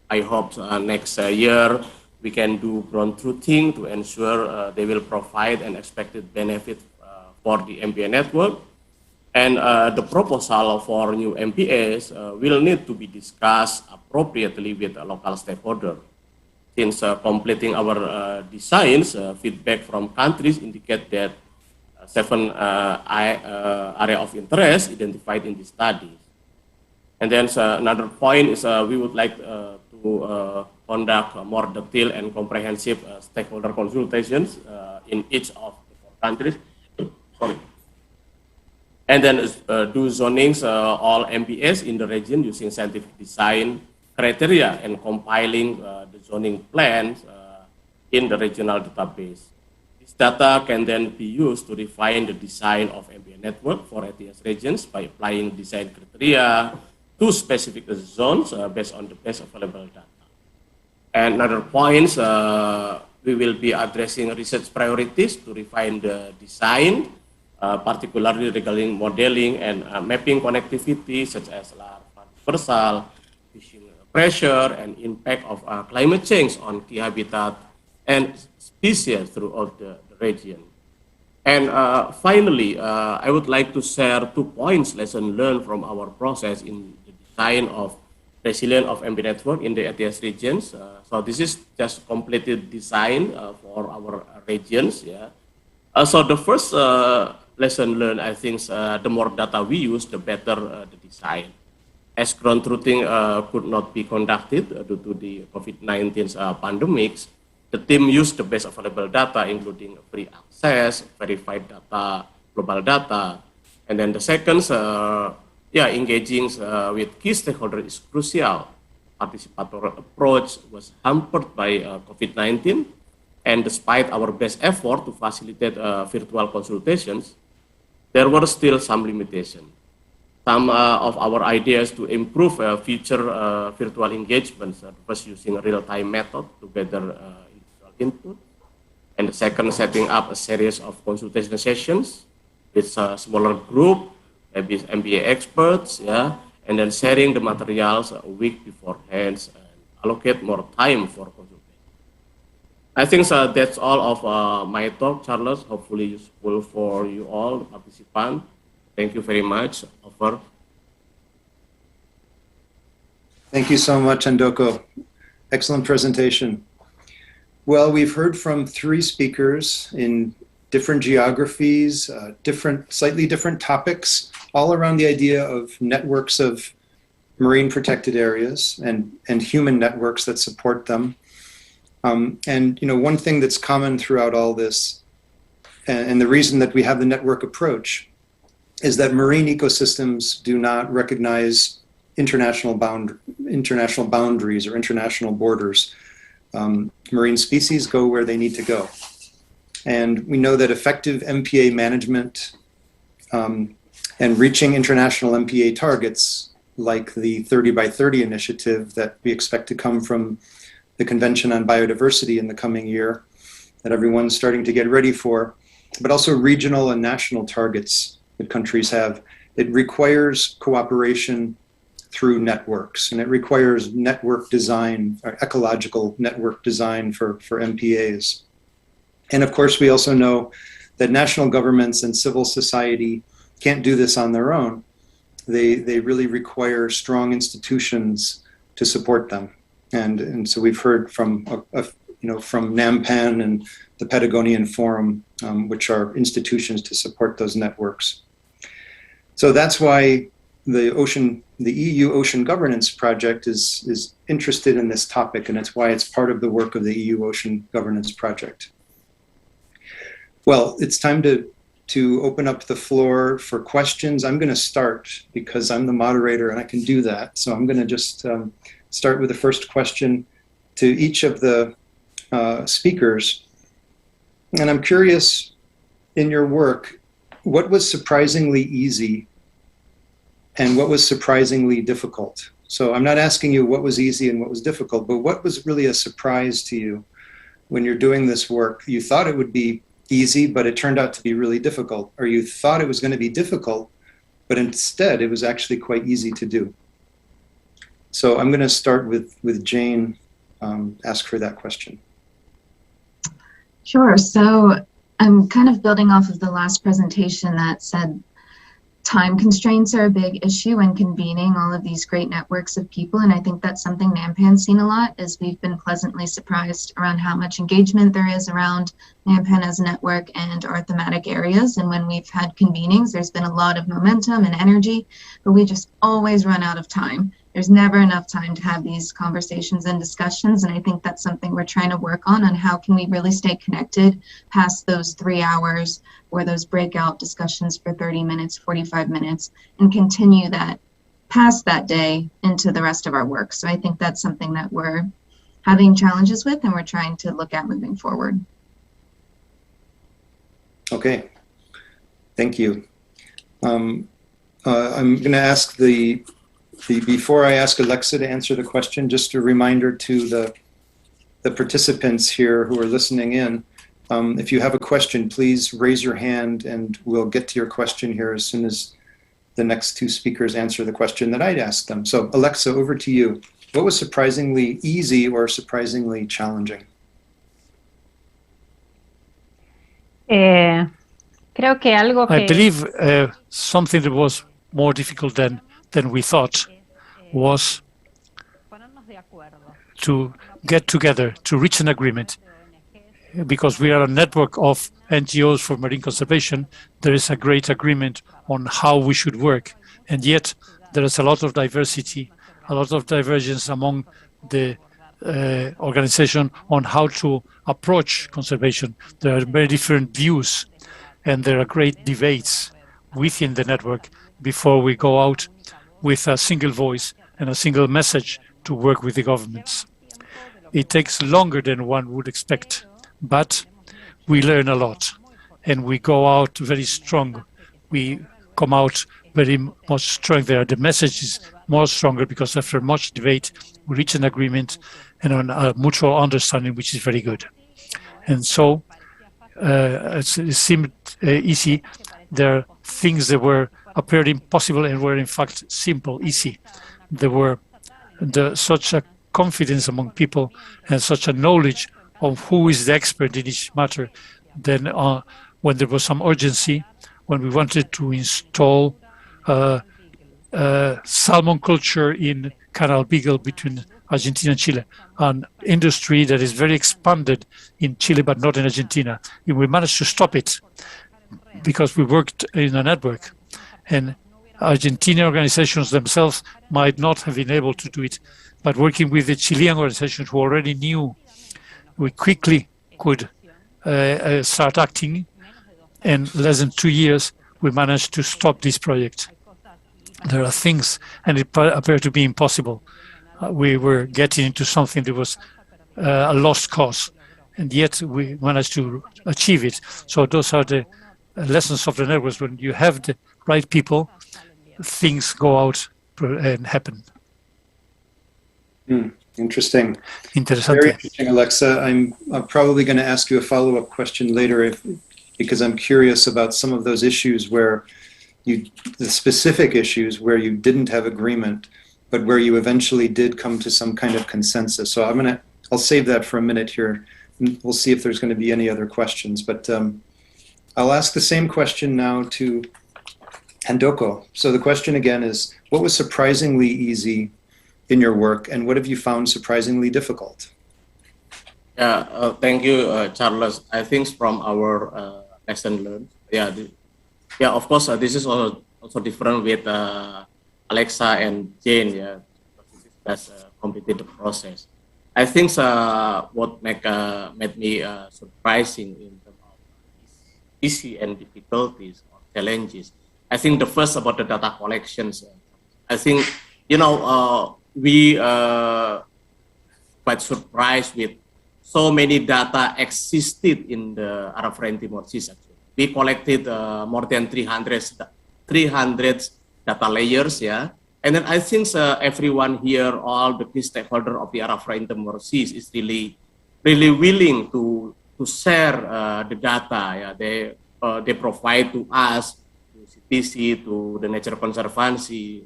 I hope next year we can do ground truthing to ensure they will provide an expected benefit for the MPA network. And the proposal for new MPAs will need to be discussed appropriately with a local stakeholder. Since completing our designs, feedback from countries indicate that 7 area of interest identified in the studies. And then another point is we would like to conduct more detailed and comprehensive stakeholder consultations in each of the 4 countries. Sorry. And then do zonings all MPAs in the region using scientific design criteria and compiling the zoning plans in the regional database. This data can then be used to refine the design of MPA network for ATS regions by applying design criteria to specific zones based on the best available data. And another points, we will be addressing research priorities to refine the design, particularly regarding modeling and mapping connectivity such as larva dispersal, fishing pressure, and impact of climate change on key habitat and species throughout the region. And finally, I would like to share 2 points lesson learned from our process in the design of resilient of MPA network in the ATS regions. So this is just completed design for our regions. Yeah. So the first lesson learned, I think, the more data we use, the better the design. As ground truthing could not be conducted due to the COVID-19 pandemics, the team used the best available data, including free access, verified data, global data. And then the second, engaging with key stakeholders is crucial. Participatory approach was hampered by COVID-19, and despite our best effort to facilitate virtual consultations, there were still some limitations. Some of our ideas to improve future virtual engagements was using a real-time method to gather individual input, and the second, setting up a series of consultation sessions with a smaller group, maybe MPA experts, and then sharing the materials a week beforehand and allocate more time for consultation. I think that's all of my talk, Charles. Hopefully useful for you all, the participants. Thank you very much. Over. Thank you so much, Handoko. Excellent presentation. Well, we've heard from 3 speakers in different geographies, slightly different topics, all around the idea of networks of marine protected areas and human networks that support them. And one thing that's common throughout all this, and the reason that we have the network approach, is that marine ecosystems do not recognize international boundaries or international borders. Marine species go where they need to go. And we know that effective MPA management and reaching international MPA targets, like the 30 by 30 initiative that we expect to come from the Convention on Biodiversity in the coming year, that everyone's starting to get ready for, but also regional and national targets that countries have. It requires cooperation through networks, and it requires network design, or ecological network design for MPAs. And of course, we also know that national governments and civil society can't do this on their own. They really require strong institutions to support them. And so we've heard from from NAMPAN and the Patagonian Forum, which are institutions to support those networks. So that's why the EU Ocean Governance Project is interested in this topic, and it's why it's part of the work of the EU Ocean Governance Project. Well, it's time to open up the floor for questions. I'm going to start because I'm the moderator and I can do that. So I'm going to just start with the first question to each of the speakers. And I'm curious, in your work, what was surprisingly easy and what was surprisingly difficult? So I'm not asking you what was easy and what was difficult, but what was really a surprise to you when you're doing this work? You thought it would be easy, but it turned out to be really difficult, or you thought it was going to be difficult, but instead it was actually quite easy to do. So I'm going to start with Jane, ask her that question. Sure. So I'm kind of building off of the last presentation that said time constraints are a big issue in convening all of these great networks of people. And I think that's something NAMPAN's seen a lot, is we've been pleasantly surprised around how much engagement there is around NAMPAN as a network and our thematic areas. And when we've had convenings, there's been a lot of momentum and energy, but we just always run out of time. There's never enough time to have these conversations and discussions. And I think that's something we're trying to work on how can we really stay connected past those 3 hours or those breakout discussions for 30 minutes, 45 minutes, and continue that past that day into the rest of our work. So I think that's something that we're having challenges with and we're trying to look at moving forward. Okay, thank you. I'm going to ask before I ask Alexa to answer the question, just a reminder to the participants here who are listening in. If you have a question, please raise your hand and we'll get to your question here as soon as the next two speakers answer the question that I'd asked them. So Alexa, over to you. What was surprisingly easy or surprisingly challenging? Creo que algo que I believe something that was more difficult than we thought was to get together, to reach an agreement. Because we are a network of NGOs for marine conservation, there is a great agreement on how we should work. And yet there is a lot of diversity, a lot of divergence among the organization on how to approach conservation. There are very different views and there are great debates within the network before we go out with a single voice and a single message to work with the governments. It takes longer than one would expect, but we learn a lot and we go out very strong. We come out very much stronger. The message is more stronger because after much debate, we reach an agreement and on a mutual understanding, which is very good. And so it seemed easy. There are things that appeared impossible and were in fact simple, easy. There were such a confidence among people and such a knowledge of who is the expert in each matter. Then when there was some urgency, when we wanted to install salmon culture in Canal Beagle between Argentina and Chile, an industry that is very expanded in Chile but not in Argentina. And we managed to stop it because we worked in a network. And Argentinian organizations themselves might not have been able to do it, but working with the Chilean organizations who already knew, we quickly could start acting. In less than 2 years, we managed to stop this project. There are things, and it appeared to be impossible. We were getting into something that was a lost cause, and yet we managed to achieve it. So those are the lessons of the networks. When you have the right people, things go out and happen. Interesting. Interesante. Very interesting, Alexa. I'm probably going to ask you a follow-up question later because I'm curious about some of those issues where the specific issues where you didn't have agreement, but where you eventually did come to some kind of consensus. So I'll save that for a minute here. We'll see if there's going to be any other questions, but I'll ask the same question now to Handoko. So the question again is, what was surprisingly easy in your work, and what have you found surprisingly difficult? Yeah, thank you, Charles. I think from our lesson learned, of course, this is also different with Alexa and Jane. Yeah, that's completed the process. I think what made me surprising in terms of easy and difficulties or challenges. I think the first about the data collections. I think we quite surprised with so many data existed in the Arafura Timor-Leste. We collected more than 300 data layers, yeah. And then I think everyone here, all the key stakeholders of the Arafura Timor-Leste is really willing to share the data. Yeah, they provide to us, to PC to the nature conservancy,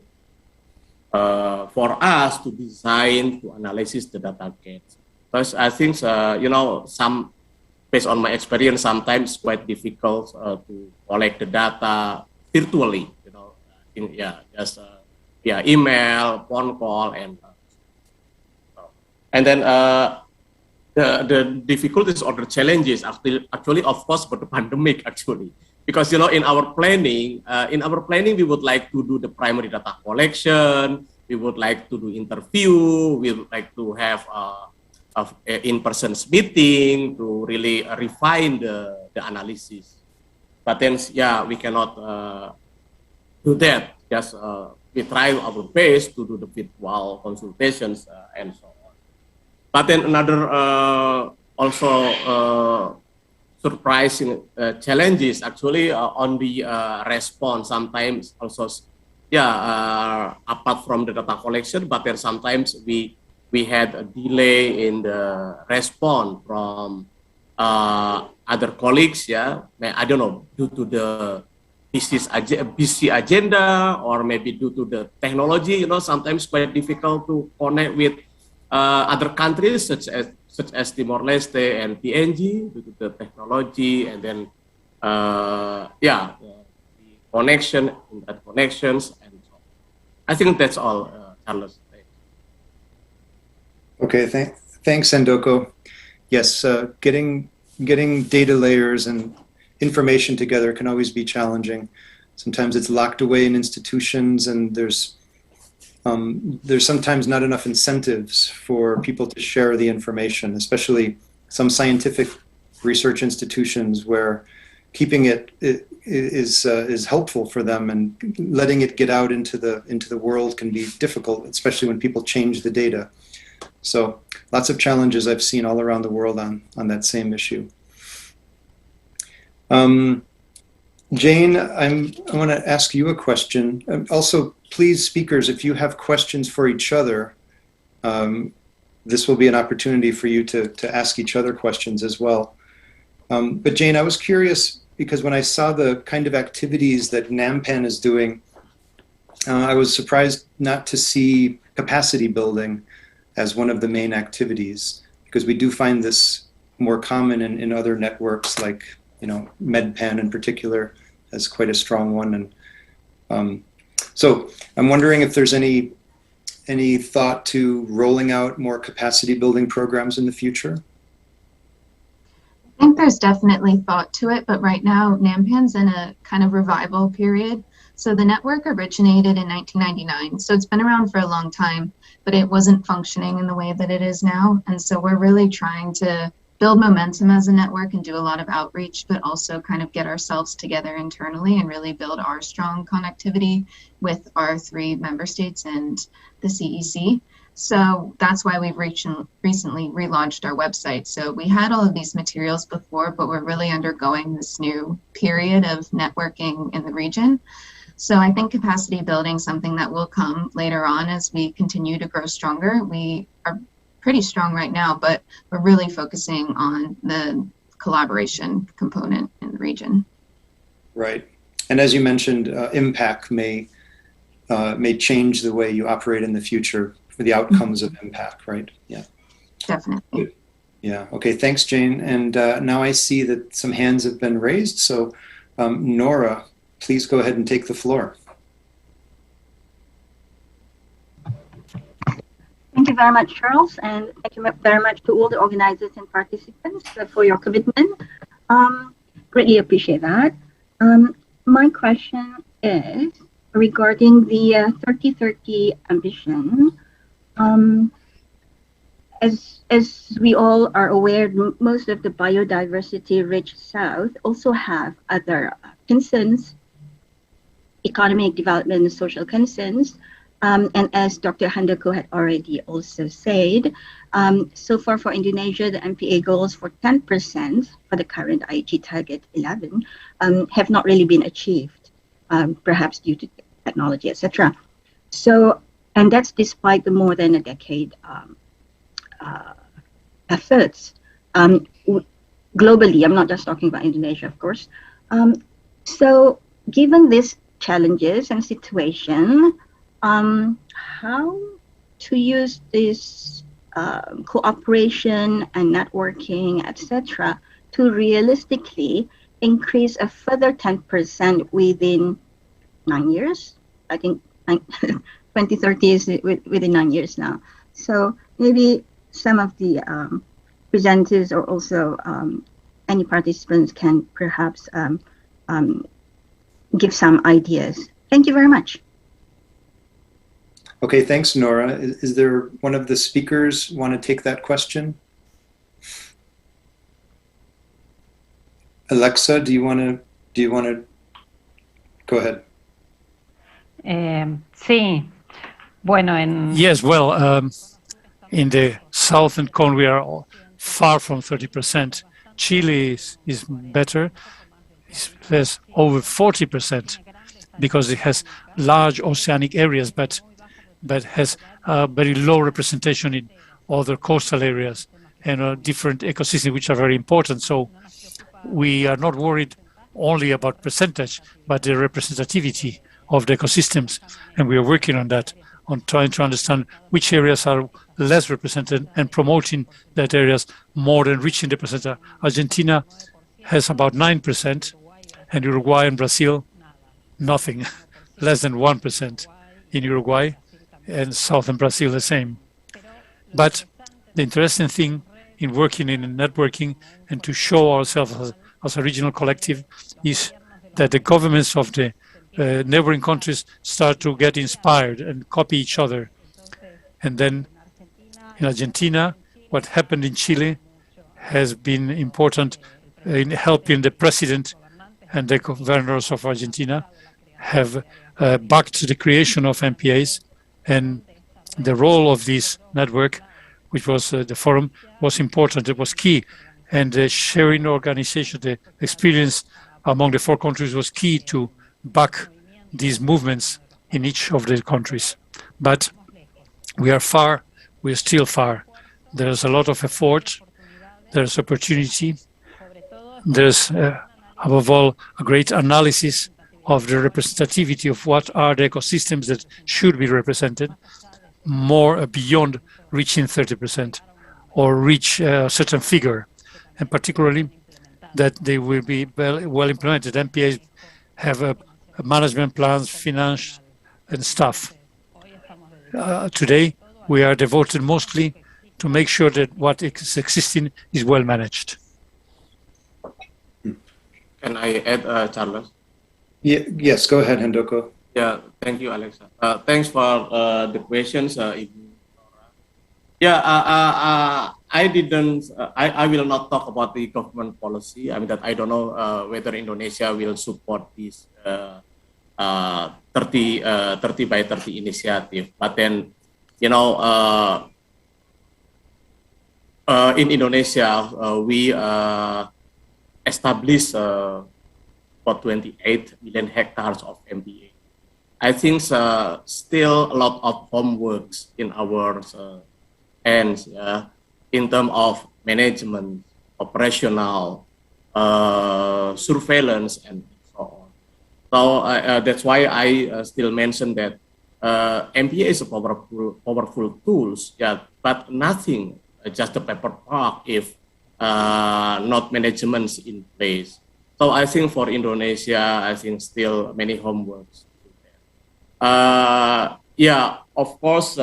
for us to design, to analyze the data gates. Because I think, based on my experience, sometimes quite difficult to collect the data virtually, just via email, phone call, and then the difficulties or the challenges actually, of course, for the pandemic actually. Because in our planning, we would like to do the primary data collection. We would like to do interview. We would like to have a in-person meeting to really refine the analysis. But then, we cannot do that. Just we try our best to do the virtual consultations and so on. But then another also surprising challenges actually on the response. Sometimes also, apart from the data collection, but then sometimes we had a delay in the response from other colleagues. I don't know, due to the busy agenda, or maybe due to the technology. Sometimes quite difficult to connect with other countries such as Timor-Leste and PNG due to the technology, and then the connection, internet connections, and so on. I think that's all, Carlos. Okay, thanks, Handoko. Yes, getting data layers and information together can always be challenging. Sometimes it's locked away in institutions, and there's sometimes not enough incentives for people to share the information, especially some scientific research institutions where keeping it is helpful for them, and letting it get out into the world can be difficult, especially when people change the data. So lots of challenges I've seen all around the world on that same issue. Jane, I want to ask you a question. Also, please, speakers, if you have questions for each other, this will be an opportunity for you to ask each other questions as well. But Jane, I was curious because when I saw the kind of activities that NAMPAN is doing, I was surprised not to see capacity building as one of the main activities, because we do find this more common in other networks, like MedPan in particular has quite a strong one. And so I'm wondering if there's any thought to rolling out more capacity building programs in the future? I think there's definitely thought to it, but right now NAMPAN's in a kind of revival period. So the network originated in 1999, so it's been around for a long time, but it wasn't functioning in the way that it is now. And so we're really trying to build momentum as a network and do a lot of outreach, but also kind of get ourselves together internally and really build our strong connectivity with our 3 member states and the CEC. So that's why we've recently relaunched our website. So we had all of these materials before, but we're really undergoing this new period of networking in the region. So I think capacity building is something that will come later on as we continue to grow stronger. We are pretty strong right now, but we're really focusing on the collaboration component in the region. Right. And as you mentioned, impact may change the way you operate in the future for the outcomes of impact, right? Yeah. Definitely. Good. Yeah. Okay. Thanks, Jane. And now I see that some hands have been raised. So Nora, please go ahead and take the floor. Thank you very much, Charles, and thank you very much to all the organizers and participants for your commitment. Greatly appreciate that. My question is regarding the 3030 ambition. As we all are aware, most of the biodiversity-rich South also have other concerns, economic development and social concerns. And as Dr. Handoko had already also said, so far for Indonesia, the MPA goals for 10% for the current IEG target 11 have not really been achieved, perhaps due to technology, etc. So, and that's despite the more than a decade efforts globally. I'm not just talking about Indonesia, of course. So given this challenges and situation, how to use this cooperation and networking, etc., to realistically increase a further 10% within 9 years. I think 2030 is within 9 years now. So maybe some of the presenters or also any participants can perhaps give some ideas. Thank you very much. Okay, thanks, Nora. Is there one of the speakers want to take that question? Alexa, do you want to go ahead? Sí. Bueno, Yes, well, in the southern cone, we are far from 30%. Chile is better. It has over 40% because it has large oceanic areas, but has very low representation in other coastal areas and different ecosystems which are very important. So we are not worried only about percentage, but the representativity of the ecosystems. And we are working on that, on trying to understand which areas are less represented and promoting that areas more than reaching the percentage. Argentina has about 9%, and Uruguay and Brazil, nothing, less than 1% in Uruguay, and southern Brazil the same. But the interesting thing in working in networking and to show ourselves as a regional collective is that the governments of the neighboring countries start to get inspired and copy each other. And then in Argentina, what happened in Chile has been important in helping the president and the governors of Argentina have backed the creation of MPAs, and the role of this network, which was the forum, was important. It was key, and the sharing organization, the experience among the 4 countries was key to back these movements in each of the countries. But we are far, we are still far. There's a lot of effort, there's opportunity, there's above all a great analysis of the representativity of what are the ecosystems that should be represented, more beyond reaching 30% or reach a certain figure, and particularly that they will be well implemented. MPAs have management plans, finance, and staff. Today, we are devoted mostly to make sure that what is existing is well managed. Can I add, Charles? Yeah, yes, go ahead, Handoko. Yeah, thank you, Alexa. Thanks for the questions, Ibu. Yeah, I will not talk about the government policy. I mean that I don't know whether Indonesia will support this 30 by 30 initiative. But then, you know, in Indonesia, we established for 28 million hectares of MPA. I think still a lot of homework in our hands in terms of management, operational, surveillance, and so on. So that's why I still mention that MPA is a powerful tools, yeah, but nothing, just a paper park if not management in place. So I think for Indonesia, I think still many homeworks. Yeah, of course,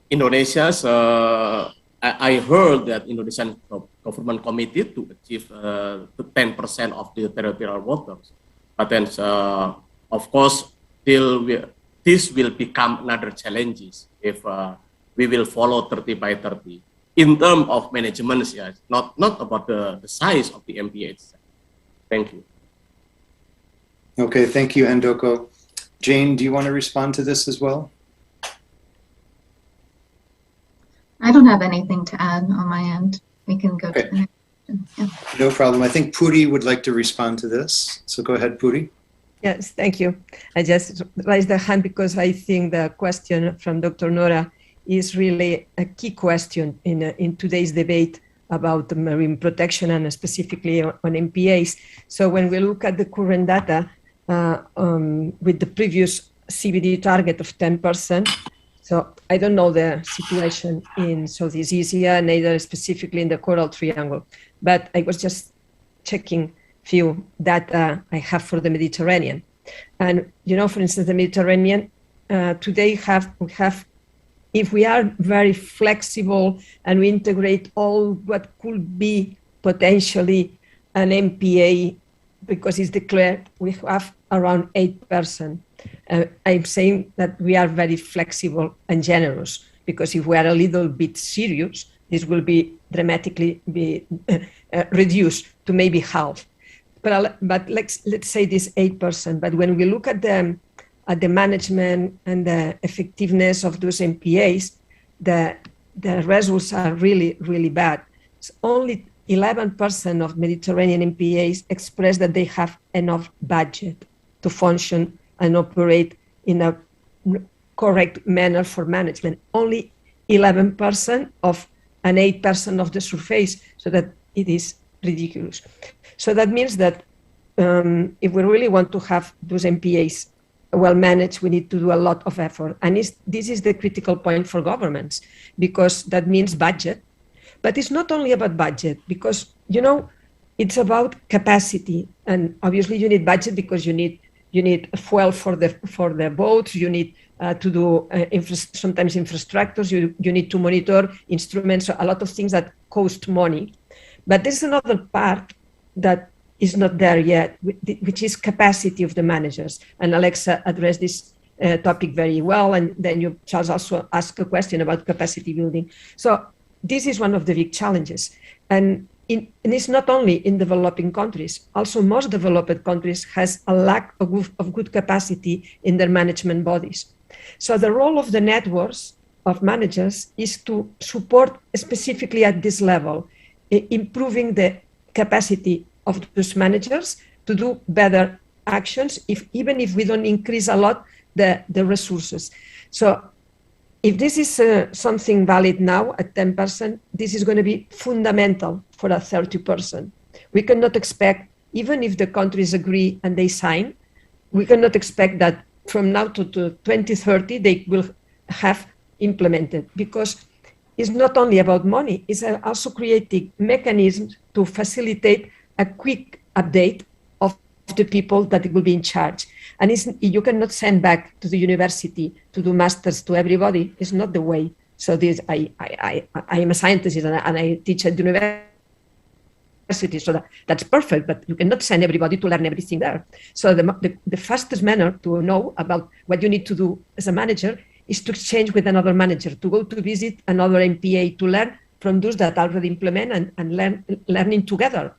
Indonesia's, I heard that Indonesian government committed to achieve the 10% of the territorial waters. But then, of course, this will become another challenges if we will follow 30 by 30. In terms of management, yeah, not about the size of the MPA itself. Thank you. Okay, thank you, Handoko. Jane, do you want to respond to this as well? I don't have anything to add on my end. We can go to the next question. Yeah. No problem. I think Puri would like to respond to this. So go ahead, Puri. Yes, thank you. I just raised the hand because I think the question from Dr. Nora is really a key question in today's debate about marine protection and specifically on MPAs. So when we look at the current data, with the previous CBD target of 10%. So I don't know the situation in Southeast Asia, neither specifically in the Coral Triangle, but I was just checking few data I have for the Mediterranean. And, you know, for instance, the Mediterranean today we have, if we are very flexible and we integrate all what could be potentially an MPA, because it's declared, we have around 8%. I'm saying that we are very flexible and generous, because if we are a little bit serious, this will be dramatically reduced to maybe half. But let's say this 8%. But when we look at the management and the effectiveness of those MPAs, the results are really, really bad. It's only 11% of Mediterranean MPAs express that they have enough budget to function and operate in a correct manner for management. Only 11% of an 8% of the surface, so that it is ridiculous. So that means that if we really want to have those MPAs well managed, we need to do a lot of effort. And this is the critical point for governments, because that means budget. But it's not only about budget, because, you know, it's about capacity. And obviously you need budget because you need fuel for the boats, you need to do sometimes infrastructures, you need to monitor instruments, so a lot of things that cost money. But there's another part that is not there yet, which is capacity of the managers. And Alexa addressed this topic very well. And then you, Charles, also asked a question about capacity building. So this is one of the big challenges. And it's not only in developing countries, also most developed countries has a lack of good capacity in their management bodies. So the role of the networks of managers is to support specifically at this level, improving the capacity of those managers to do better actions, even if we don't increase a lot the resources. So if this is something valid now at 10%, this is going to be fundamental for a 30%. We cannot expect, even if the countries agree and they sign, we cannot expect that from now to 2030 they will have implemented, because it's not only about money, it's also creating mechanisms to facilitate a quick update of the people that will be in charge. And you cannot send back to the university to do masters to everybody. It's not the way. So this, I am a scientist and I teach at university, so that's perfect, but you cannot send everybody to learn everything there. So the fastest manner to know about what you need to do as a manager is to exchange with another manager, to go to visit another MPA, to learn from those that already implement and learning together.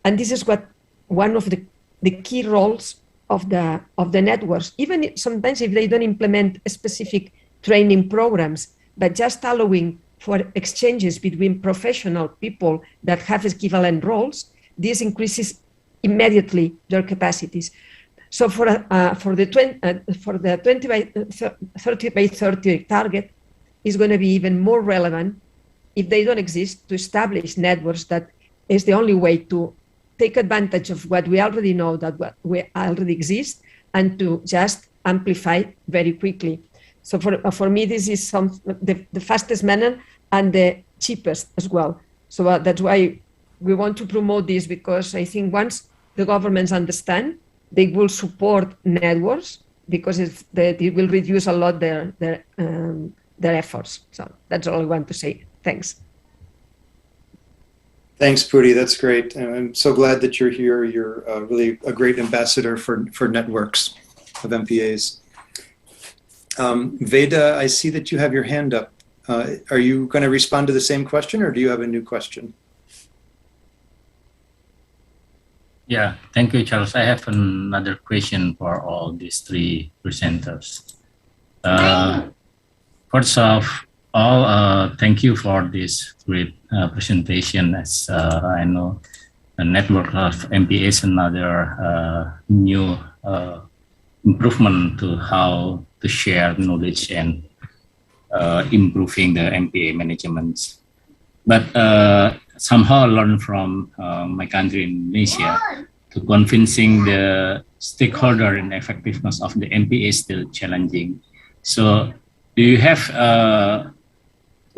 And this is what one of the key roles of the networks, even sometimes if they don't implement specific training programs, but just allowing for exchanges between professional people that have equivalent roles, this increases immediately their capacities. So for the 30 by 30 target is going to be even more relevant if they don't exist, to establish networks that is the only way to take advantage of what we already know, that what we already exist, and to just amplify very quickly. So for me, this is the fastest manner and the cheapest as well. So that's why we want to promote this, because I think once the governments understand, they will support networks, because it will reduce a lot their efforts. So that's all I want to say. Thanks. Thanks, Puri. That's great. And I'm so glad that you're here. You're really a great ambassador for networks of MPAs. Veda, I see that you have your hand up. Are you going to respond to the same question, or do you have a new question? Yeah, thank you, Charles. I have another question for all these three presenters. First of all, thank you for this great presentation. As I know, a network of MPA is another new improvement to how to share knowledge and improving the MPA management. But somehow I learned from my country, Indonesia, to convincing the stakeholder in effectiveness of the MPA is still challenging. So do you have a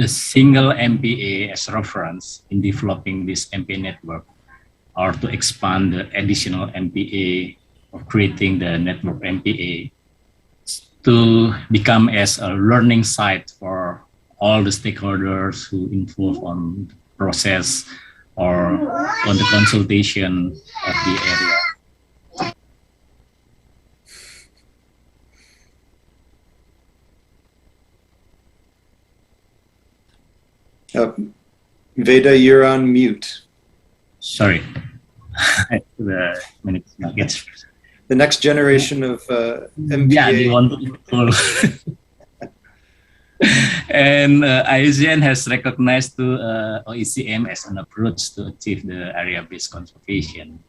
single MPA as reference in developing this MPA network, or to expand the additional MPA or creating the network MPA to become as a learning site for all the stakeholders who involved on the process or on the consultation of the area? Veda, you're on mute. Sorry. The minutes gets. The next generation of MPA. Yeah, they want to pull. And IUCN has recognized to OECM as an approach to achieve the area-based conservation.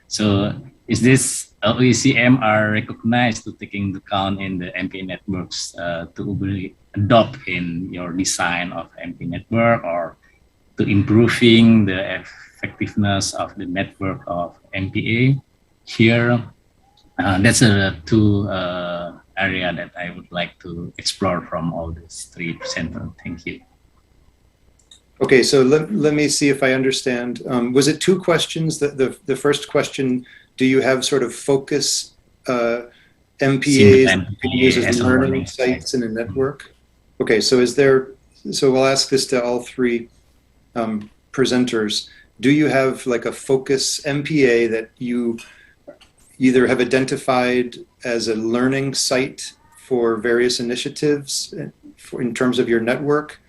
So is this OECM are recognized to taking into account in the MPA networks to be adopt in your design of MPA network, or to improving the effectiveness of the network of MPA here? That's a two area that I would like to explore from all these three presenters. Thank you. Okay, so let me see if I understand. Was it two questions? The first question, do you have sort of focus MPAs as learning sites in a network? Okay, so so we'll ask this to all three presenters. Do you have like a focus MPA that you either have identified as a learning site for various initiatives in terms of your network,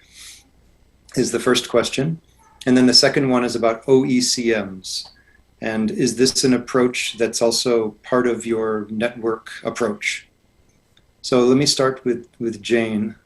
is the first question. And then the second one is about OECMs. And is this an approach that's also part of your network approach? So let me start with Jane.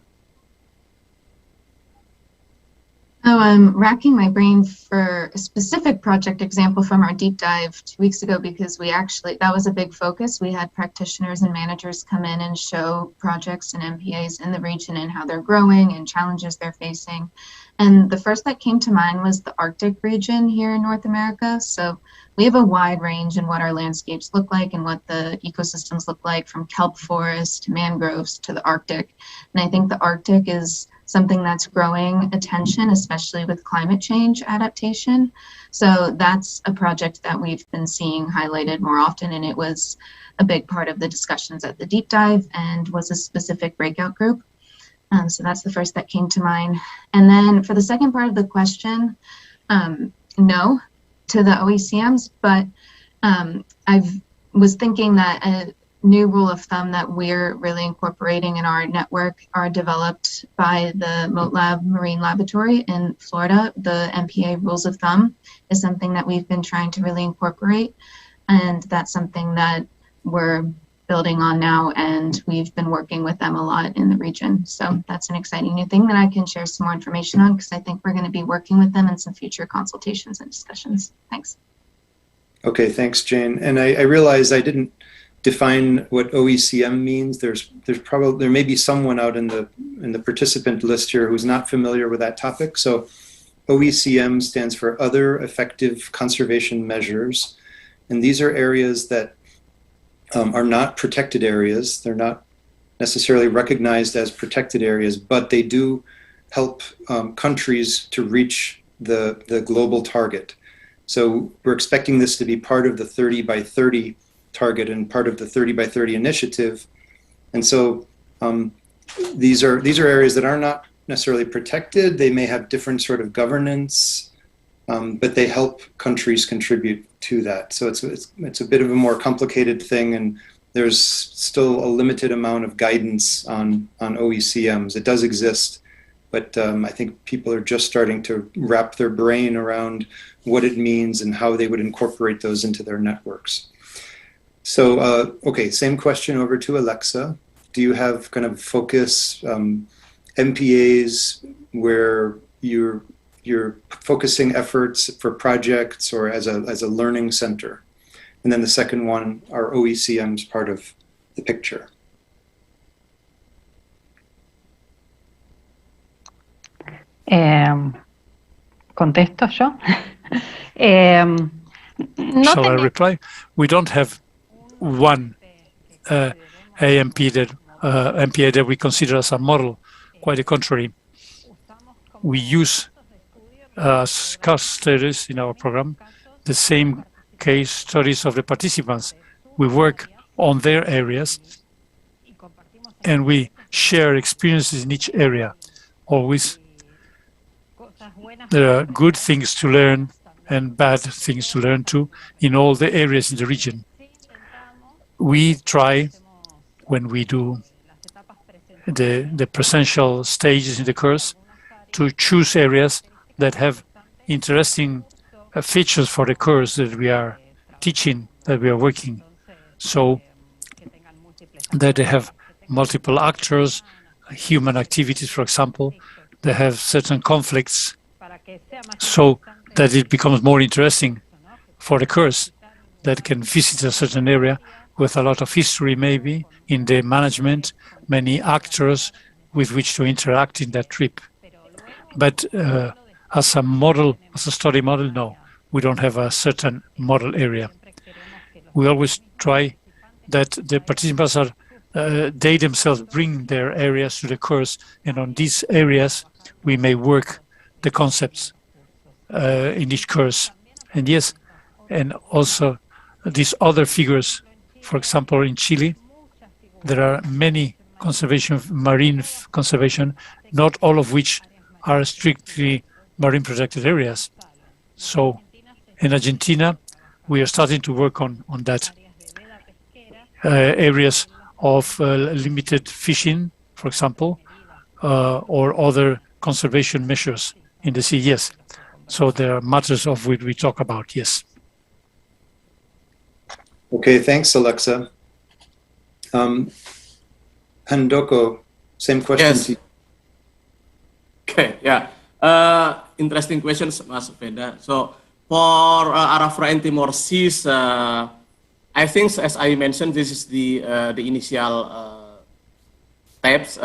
Oh, I'm racking my brain for a specific project example from our deep dive 2 weeks ago, because that was a big focus. We had practitioners and managers come in and show projects and MPAs in the region and how they're growing and challenges they're facing. And the first that came to mind was the Arctic region here in North America. So we have a wide range in what our landscapes look like and what the ecosystems look like, from kelp forests to mangroves to the Arctic. And I think the Arctic is something that's growing attention, especially with climate change adaptation. So that's a project that we've been seeing highlighted more often, and it was a big part of the discussions at the deep dive and was a specific breakout group. So that's the first that came to mind. And then for the second part of the question, no to the OECMs, but I was thinking that a new rule of thumb that we're really incorporating in our network are developed by the Mote Lab Marine Laboratory in Florida. The MPA rules of thumb is something that we've been trying to really incorporate, and that's something that we're building on now, and we've been working with them a lot in the region. So that's an exciting new thing that I can share some more information on, because I think we're going to be working with them in some future consultations and discussions. Thanks. Okay, thanks, Jane. And I realize I didn't define what OECM means. There may be someone out in the participant list here who's not familiar with that topic. So OECM stands for Other Effective Conservation Measures, and these are areas that are not protected areas. They're not necessarily recognized as protected areas, but they do help countries to reach the global target. So we're expecting this to be part of the 30 by 30 target and part of the 30 by 30 initiative. And so these are areas that are not necessarily protected. They may have different sort of governance, but they help countries contribute to that. So it's a bit of a more complicated thing, and there's still a limited amount of guidance on OECMs. It does exist, but I think people are just starting to wrap their brain around what it means and how they would incorporate those into their networks. So, okay, same question over to Alexa. Do you have kind of focus MPAs where you're focusing efforts for projects or as a learning center? And then the second one, are OECMs part of the picture? Contesto yo. Shall I reply? We don't have one MPA that we consider as a model. Quite the contrary. We use case studies in our program, the same case studies of the participants. We work on their areas and we share experiences in each area. Always there are good things to learn and bad things to learn too in all the areas in the region. We try, when we do the presential stages in the course, to choose areas that have interesting features for the course that we are teaching, that we are working, so that they have multiple actors, human activities, for example, they have certain conflicts, so that it becomes more interesting for the course, that can visit a certain area with a lot of history maybe in the management, many actors with which to interact in that trip. But as a model, as a study model, no, we don't have a certain model area. We always try that the participants are, they themselves bring their areas to the course, and on these areas we may work the concepts in each course. And yes, and also these other figures, for example, in Chile, there are many marine conservation, not all of which are strictly marine protected areas. So in Argentina, we are starting to work on that. Areas of limited fishing, for example, or other conservation measures in the sea, yes. So there are matters of which we talk about, yes. Okay, thanks, Alexa. Handoko, same question Yes. to you. Okay, yeah. Interesting questions, Mas Veda. So for Arafura and TimorLeste, I think, as I mentioned, this is the initial steps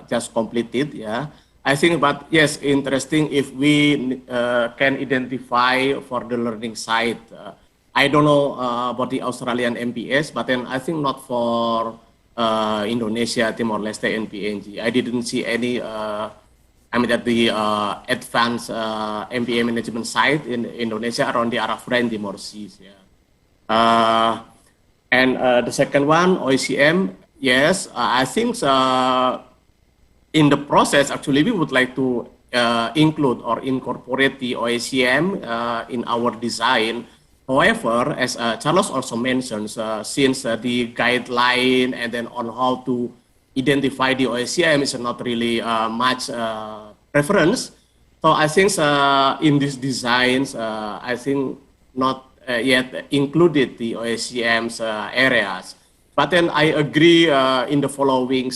just completed. Yeah, I think, but yes, interesting if we can identify for the learning side. I don't know about the Australian MPAs, but then I think not for Indonesia, Timor-Leste, and PNG. I didn't see any. I mean that the advanced MPA management side in Indonesia around the Arafura and Timor-Leste. Yeah. And the second one, OECM, yes, I think in the process, actually, we would like to include or incorporate the OECM in our design. However, as Charles also mentioned, since the guideline and then on how to identify the OECM is not really much preference. So I think in these designs, I think not yet included the OECM's areas. But then I agree in the following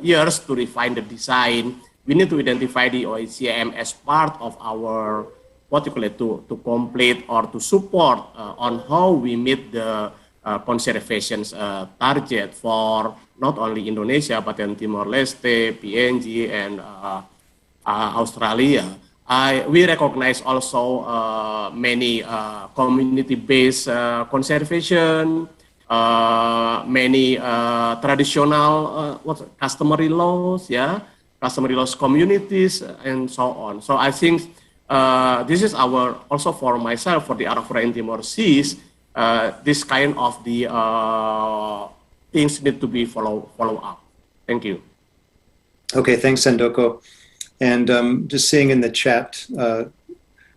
years to refine the design, we need to identify the OECM as part of our, what you call it, to complete or to support on how we meet the conservation target for not only Indonesia, but then Timor-Leste, PNG, and Australia. We recognize also many community-based conservation, many traditional customary laws, yeah, customary laws communities, and so on. So I think this is our, also for myself, for the Arafura and Timor-Leste, this kind of the things need to be follow up. Thank you. Okay, thanks, Handoko. And just seeing in the chat,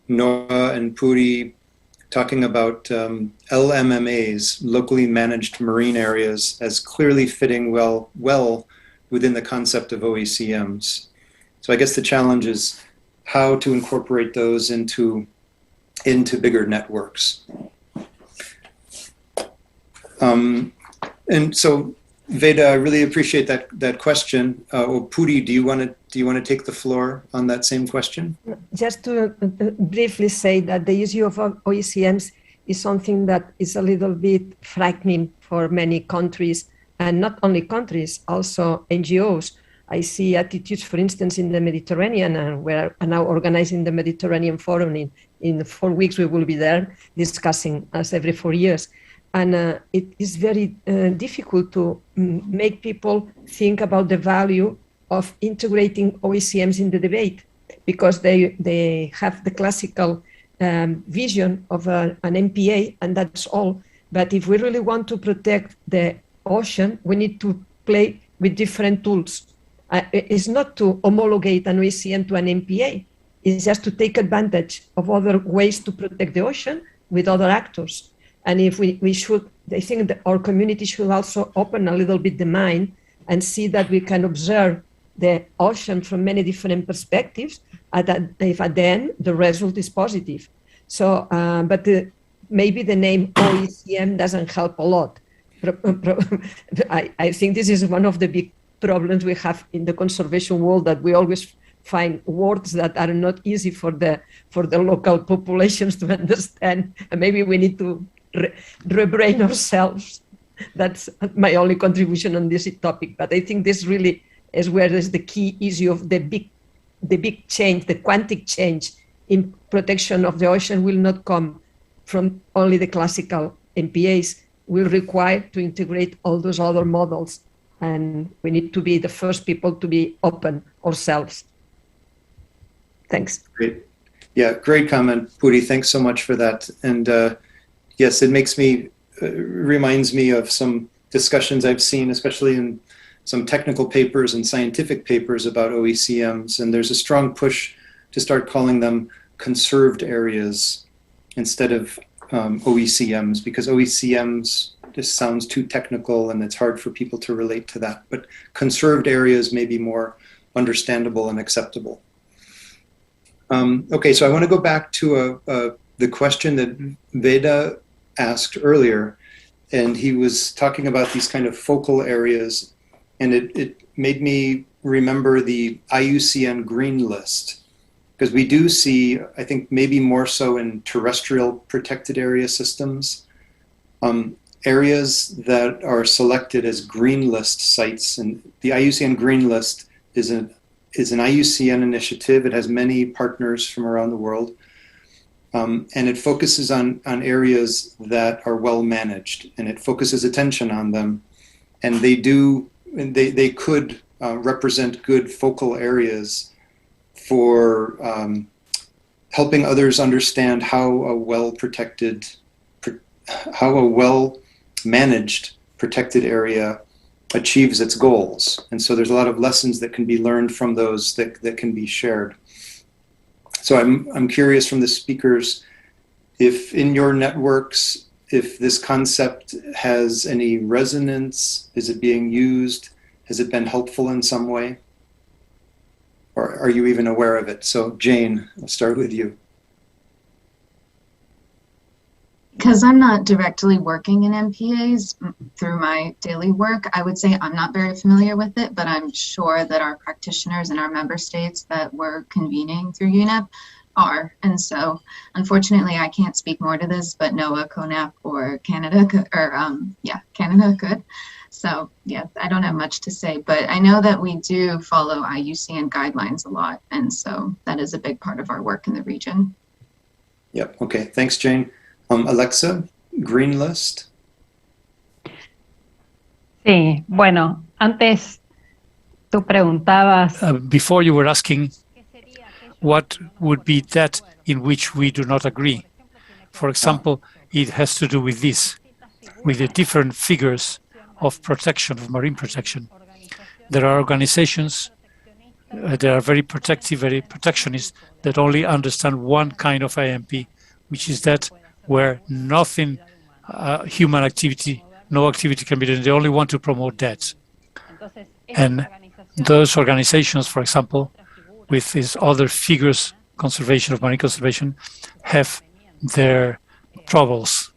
Nora and Puri talking about LMMAs, locally managed marine areas, as clearly fitting well within the concept of OECMs. So I guess the challenge is how to incorporate those into bigger networks. And so, Veda, I really appreciate that question. Puri, do you want to take the floor on that same question? Just to briefly say that the issue of OECMs is something that is a little bit frightening for many countries, and not only countries, also NGOs, I see attitudes, for instance, in the Mediterranean, and we're now organizing the Mediterranean Forum. In 4 weeks, we will be there discussing as every 4 years. And it is very difficult to make people think about the value of integrating OECMs in the debate, because they have the classical vision of an MPA, and that's all. But if we really want to protect the ocean, we need to play with different tools. It's not to homologate an OECM to an MPA. It's just to take advantage of other ways to protect the ocean with other actors. And if we should, I think that our community should also open a little bit the mind and see that we can observe the ocean from many different perspectives, if at the end the result is positive. So, but maybe the name OECM doesn't help a lot. I think this is one of the big problems we have in the conservation world, that we always find words that are not easy for the local populations to understand. And maybe we need to rebrain ourselves. That's my only contribution on this topic. But I think this really is where there's the key issue of the big change, the quantic change in protection of the ocean will not come from only the classical MPAs. Will require to integrate all those other models, and we need to be the first people to be open ourselves. Thanks. Great. Yeah, great comment, Puri. Thanks so much for that. And yes, it makes me, reminds me of some discussions I've seen, especially in some technical papers and scientific papers about OECMs. And there's a strong push to start calling them conserved areas instead of OECMs, because OECMs just sounds too technical and it's hard for people to relate to that. But conserved areas may be more understandable and acceptable. Okay, so I want to go back to the question that Veda asked earlier, and he was talking about these kind of focal areas, and it made me remember the IUCN Green List. Because we do see, I think maybe more so in terrestrial protected area systems, areas that are selected as green list sites. And the IUCN Green List is an IUCN initiative. It has many partners from around the world. And it focuses on areas that are well managed, and it focuses attention on them. And they could represent good focal areas for helping others understand how a well-managed protected area achieves its goals. And so there's a lot of lessons that can be learned from those that can be shared. So I'm curious from the speakers, if in your networks, if this concept has any resonance, is it being used? Has it been helpful in some way? Or are you even aware of it? So Jane, I'll start with you. Because I'm not directly working in MPAs through my daily work, I would say I'm not very familiar with it, but I'm sure that our practitioners in our member states that we're convening through UNEP are. And so unfortunately, I can't speak more to this, but NOAA, CONAP, or Canada could, Canada could. So yeah, I don't have much to say, but I know that we do follow IUCN guidelines a lot. And so that is a big part of our work in the region. Yep, okay, thanks Jane. Alexa, Green List. Sí, bueno, antes tú preguntabas. Before you were asking what would be that in which we do not agree. For example, it has to do with this, with the different figures of protection, of marine protection. There are organizations that are very protective, very protectionist, that only understand one kind of IMP, which is that where nothing, human activity, no activity can be done. They only want to promote that. And those organizations, for example, with these other figures, conservation of marine conservation, have their troubles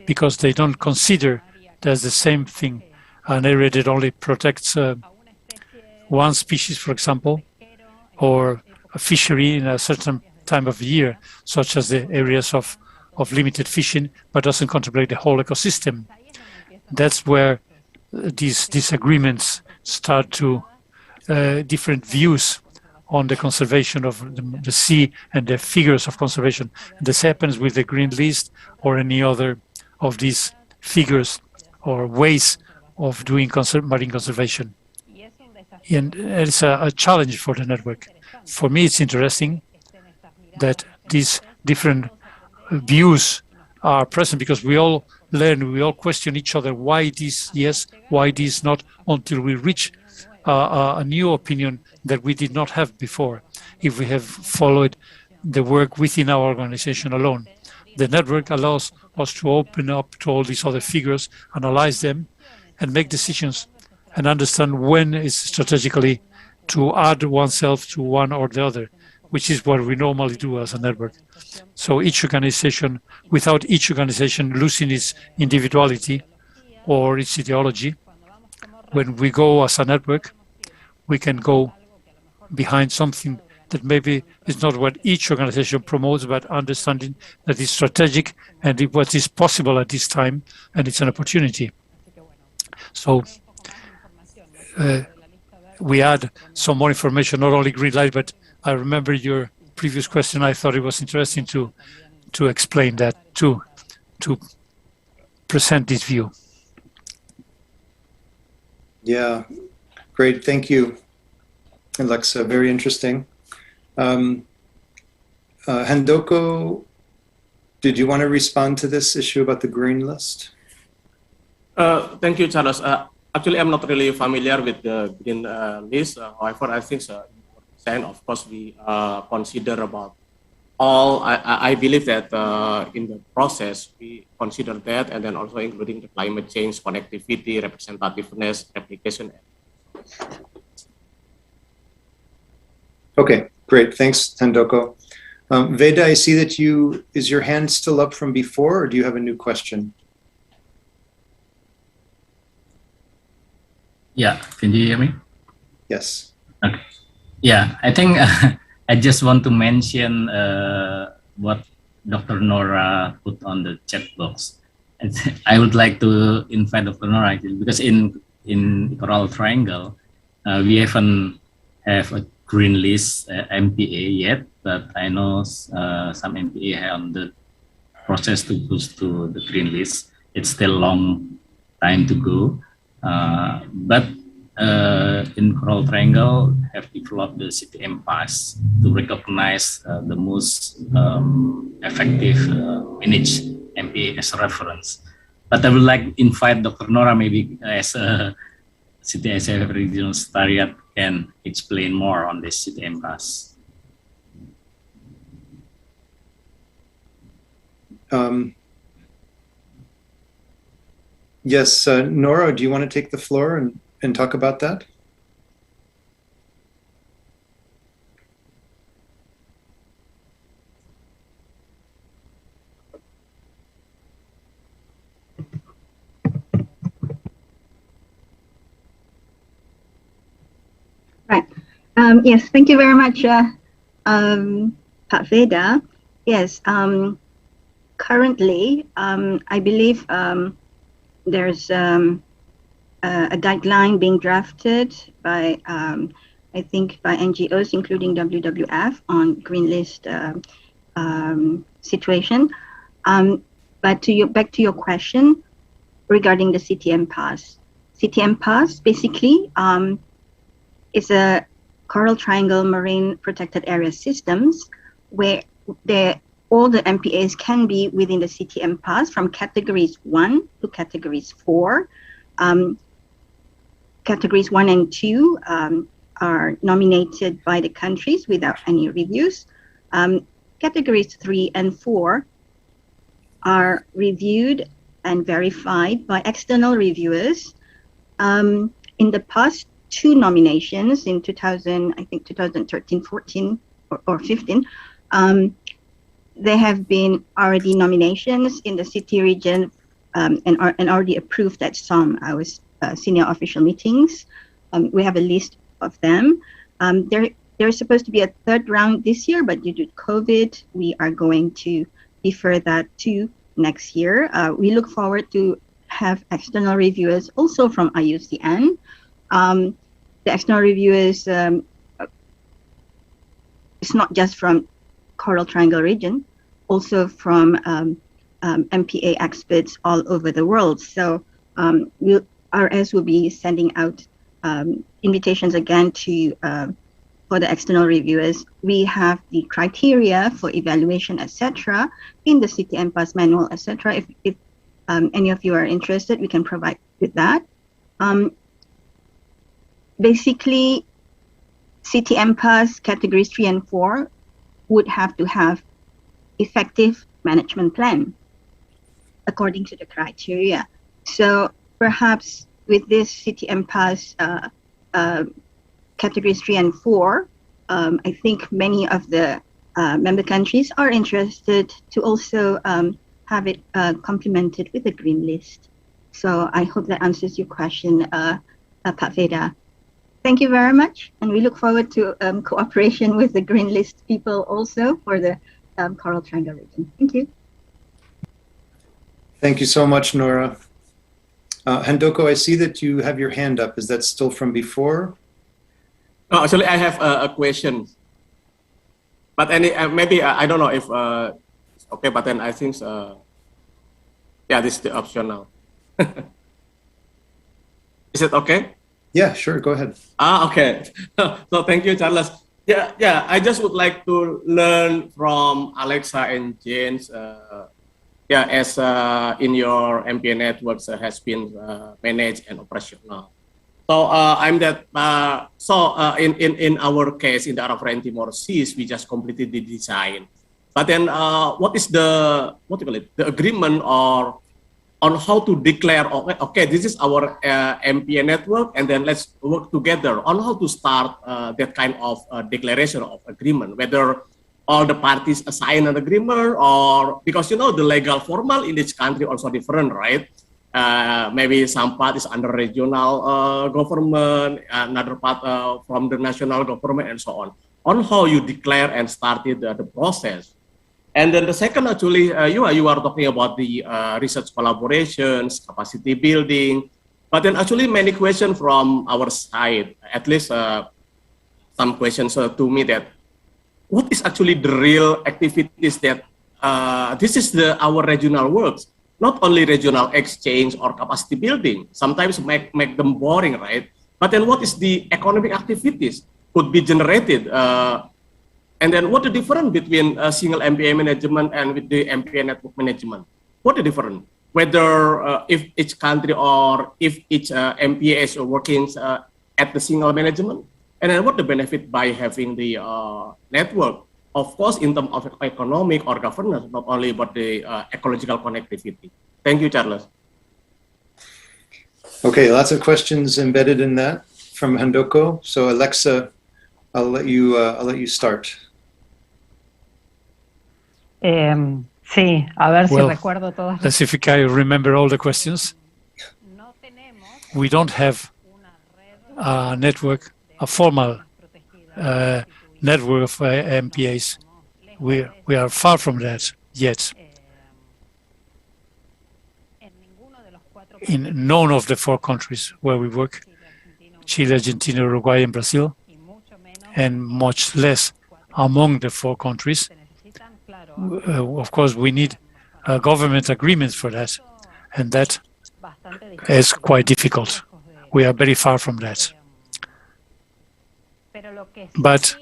because they don't consider that's the same thing. An area that only protects one species, for example, or a fishery in a certain time of year, such as the areas of limited fishing, but doesn't contemplate the whole ecosystem. That's where these disagreements start to different views on the conservation of the sea and the figures of conservation. This happens with the green list or any other of these figures or ways of doing marine conservation. And it's a challenge for the network. For me, it's interesting that these different views are present, because we all learn, we all question each other, why this yes, why this not, until we reach a new opinion that we did not have before, if we have followed the work within our organization alone. The network allows us to open up to all these other figures, analyze them, and make decisions, and understand when it's strategically to add oneself to one or the other, which is what we normally do as a network. So each organization, without each organization losing its individuality or its ideology, when we go as a network, we can go behind something that maybe is not what each organization promotes, but understanding that it's strategic and what is possible at this time, and it's an opportunity. So we add some more information, not only green light, but I remember your previous question. I thought it was interesting to explain that, to present this view. Yeah, great, thank you, Alexa, very interesting. Handoko, did you want to respond to this issue about the green list? Thank you, Charles. Actually, I'm not really familiar with the green list. However, I think of course we consider about all. I believe that in the process we consider that, and then also including the climate change, connectivity, representativeness, replication. Okay, great. Thanks, Handoko. Veda, I see that is your hand still up from before, or do you have a new question? Yeah, can you hear me? Yes. Okay. Yeah, I think I just want to mention what Dr. Nora put on the chat box. I would like to invite Dr. Nora, because in Coral Triangle, we haven't have a green list MPA yet, but I know some MPA are on the process to push to the green list. It's still a long time to go. But in Coral Triangle, have developed the city MPAs to recognize the most effective managed MPA as a reference. But I would like to invite Dr. Nora, maybe as a City SF Regional Secretariat, can explain more on this city MPAs. Yes, Nora, do you want to take the floor and talk about that? Right. Yes, thank you very much, Pak Veda. Yes, currently, I believe there's a guideline being drafted by, I think, by NGOs, including WWF, on green list situation. But back to your question regarding the city MPAs. City MPAs basically is a Coral Triangle Marine Protected Area Systems where all the MPAs can be within the city MPAs from categories 1 to categories 4. Categories 1 and 2 are nominated by the countries without any reviews. Categories 3 and 4 are reviewed and verified by external reviewers. In the past 2 nominations in 2013, 14 or 15, there have been already nominations in the city region and already approved at some senior official meetings. We have a list of them. There's supposed to be a 3rd round this year, but due to COVID, we are going to defer that to next year. We look forward to have external reviewers also from IUCN. the external reviewers it's not just from Coral Triangle region, also from MPA experts all over the world. So RS will be sending out invitations again to for the external reviewers. We have the criteria for evaluation, etc., in the City MPAs manual, etc. If any of you are interested, we can provide with that. Basically, City MPAs categories 3 and 4 would have to have effective management plan according to the criteria. So perhaps with this City MPAs categories 3 and 4, I think many of the member countries are interested to also have it complemented with a green list. So I hope that answers your question, Pak Veda. Thank you very much, and we look forward to cooperation with the green list people also for the Coral Triangle region. Thank you. Thank you so much, Nora. Handoko, I see that you have your hand up. Is that still from before? No, actually, I have a question. But maybe I don't know if it's okay. But then I think yeah, this is the optional. Is it okay? Yeah, sure. Go ahead. Okay. So thank you, Charles. Yeah. I just would like to learn from Alexa and James. Yeah, as in your MPA networks has been managed and operational. So I'm that. In our case, in the Arab Timor-Leste, we just completed the design. But then, what is the the agreement or on how to declare? Okay, this is our MPA network, and then let's work together on how to start that kind of declaration of agreement. Whether all the parties assign an agreement, or because the legal formal in each country also different, right? Maybe some part is under regional government, another part from the national government, and so on. On how you declare and started the process. And then the second, actually, you are talking about the research collaborations, capacity building, but then actually many questions from our side, at least some questions to me that what is actually the real activities that this is our regional works, not only regional exchange or capacity building, sometimes make them boring, right? But then what is the economic activities could be generated? And then what the difference between single MPA management and with the MPA network management? What the difference? Whether if each country or if each MPA is working at the single management, and then what the benefit by having the network? Of course, in terms of economic or governance, not only about the ecological connectivity. Thank you, Charles. Okay, lots of questions embedded in that from Handoko. So Alexa, I'll let you start. Sí, a ver si recuerdo todas. Let's see if I remember all the questions. We don't have a network, a formal network of MPAs. We are far from that yet. In none of the 4 countries where we work, Chile, Argentina, Uruguay, and Brazil, and much less among the 4 countries. Of course, we need government agreements for that, and that is quite difficult. We are very far from that. But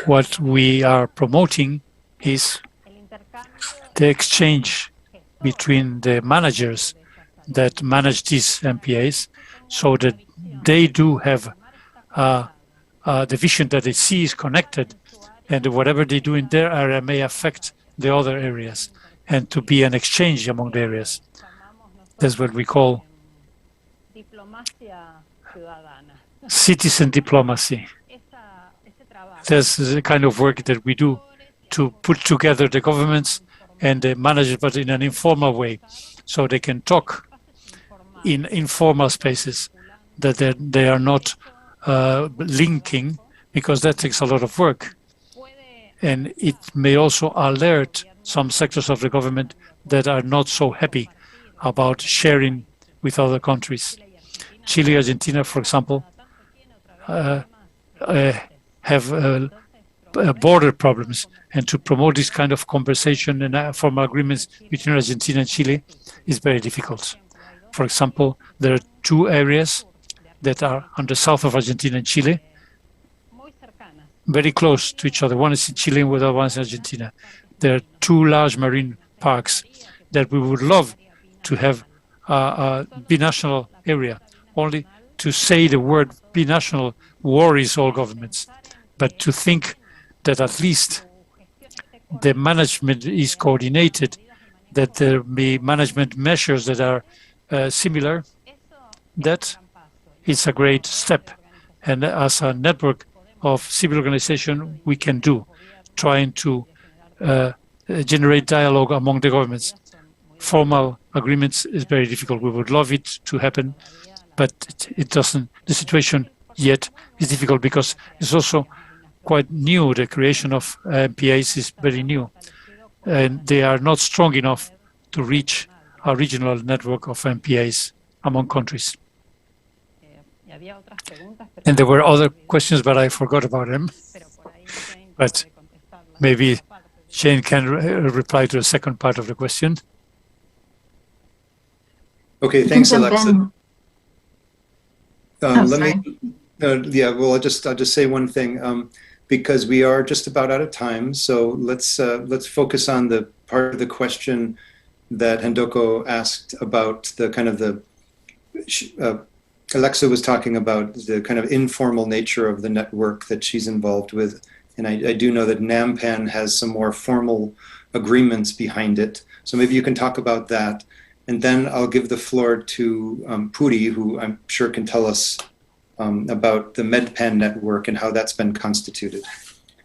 what we are promoting is the exchange between the managers that manage these MPAs, so that they do have the vision that they see is connected, and whatever they do in their area may affect the other areas, and to be an exchange among the areas. That's what we call citizen diplomacy. That's the kind of work that we do to put together the governments and the managers, but in an informal way, so they can talk in informal spaces, that they are not linking, because that takes a lot of work. And it may also alert some sectors of the government that are not so happy about sharing with other countries. Chile, Argentina, for example, have border problems, and to promote this kind of conversation and formal agreements between Argentina and Chile is very difficult. For example, there are two areas that are on the south of Argentina and Chile, very close to each other. One is in Chile and the other one is in Argentina. There are two large marine parks that we would love to have a binational area. Only to say the word binational worries all governments, but to think that at least the management is coordinated, that there be management measures that are similar, that is a great step. And as a network of civil organization, we can do, trying to generate dialogue among the governments. Formal agreements is very difficult. We would love it to happen, but it doesn't. The situation yet is difficult because it's also quite new. The creation of MPAs is very new, and they are not strong enough to reach a regional network of MPAs among countries. And there were other questions, but I forgot about them. But maybe Jane can reply to the second part of the question. Okay, thanks, Alexa. I'll just say one thing, because we are just about out of time. So let's focus on the part of the question that Handoko asked about the kind of Alexa was talking about the kind of informal nature of the network that she's involved with. And I do know that NAMPAN has some more formal agreements behind it. So maybe you can talk about that. And then I'll give the floor to Puri, who I'm sure can tell us about the MedPan network and how that's been constituted.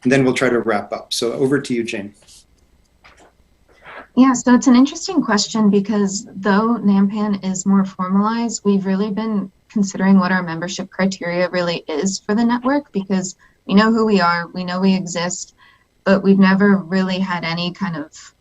And then we'll try to wrap up. So over to you, Jane. Yeah, so it's an interesting question because though NAMPAN is more formalized, we've really been considering what our membership criteria really is for the network, because we know who we are, we know we exist, but we've never really had any kind of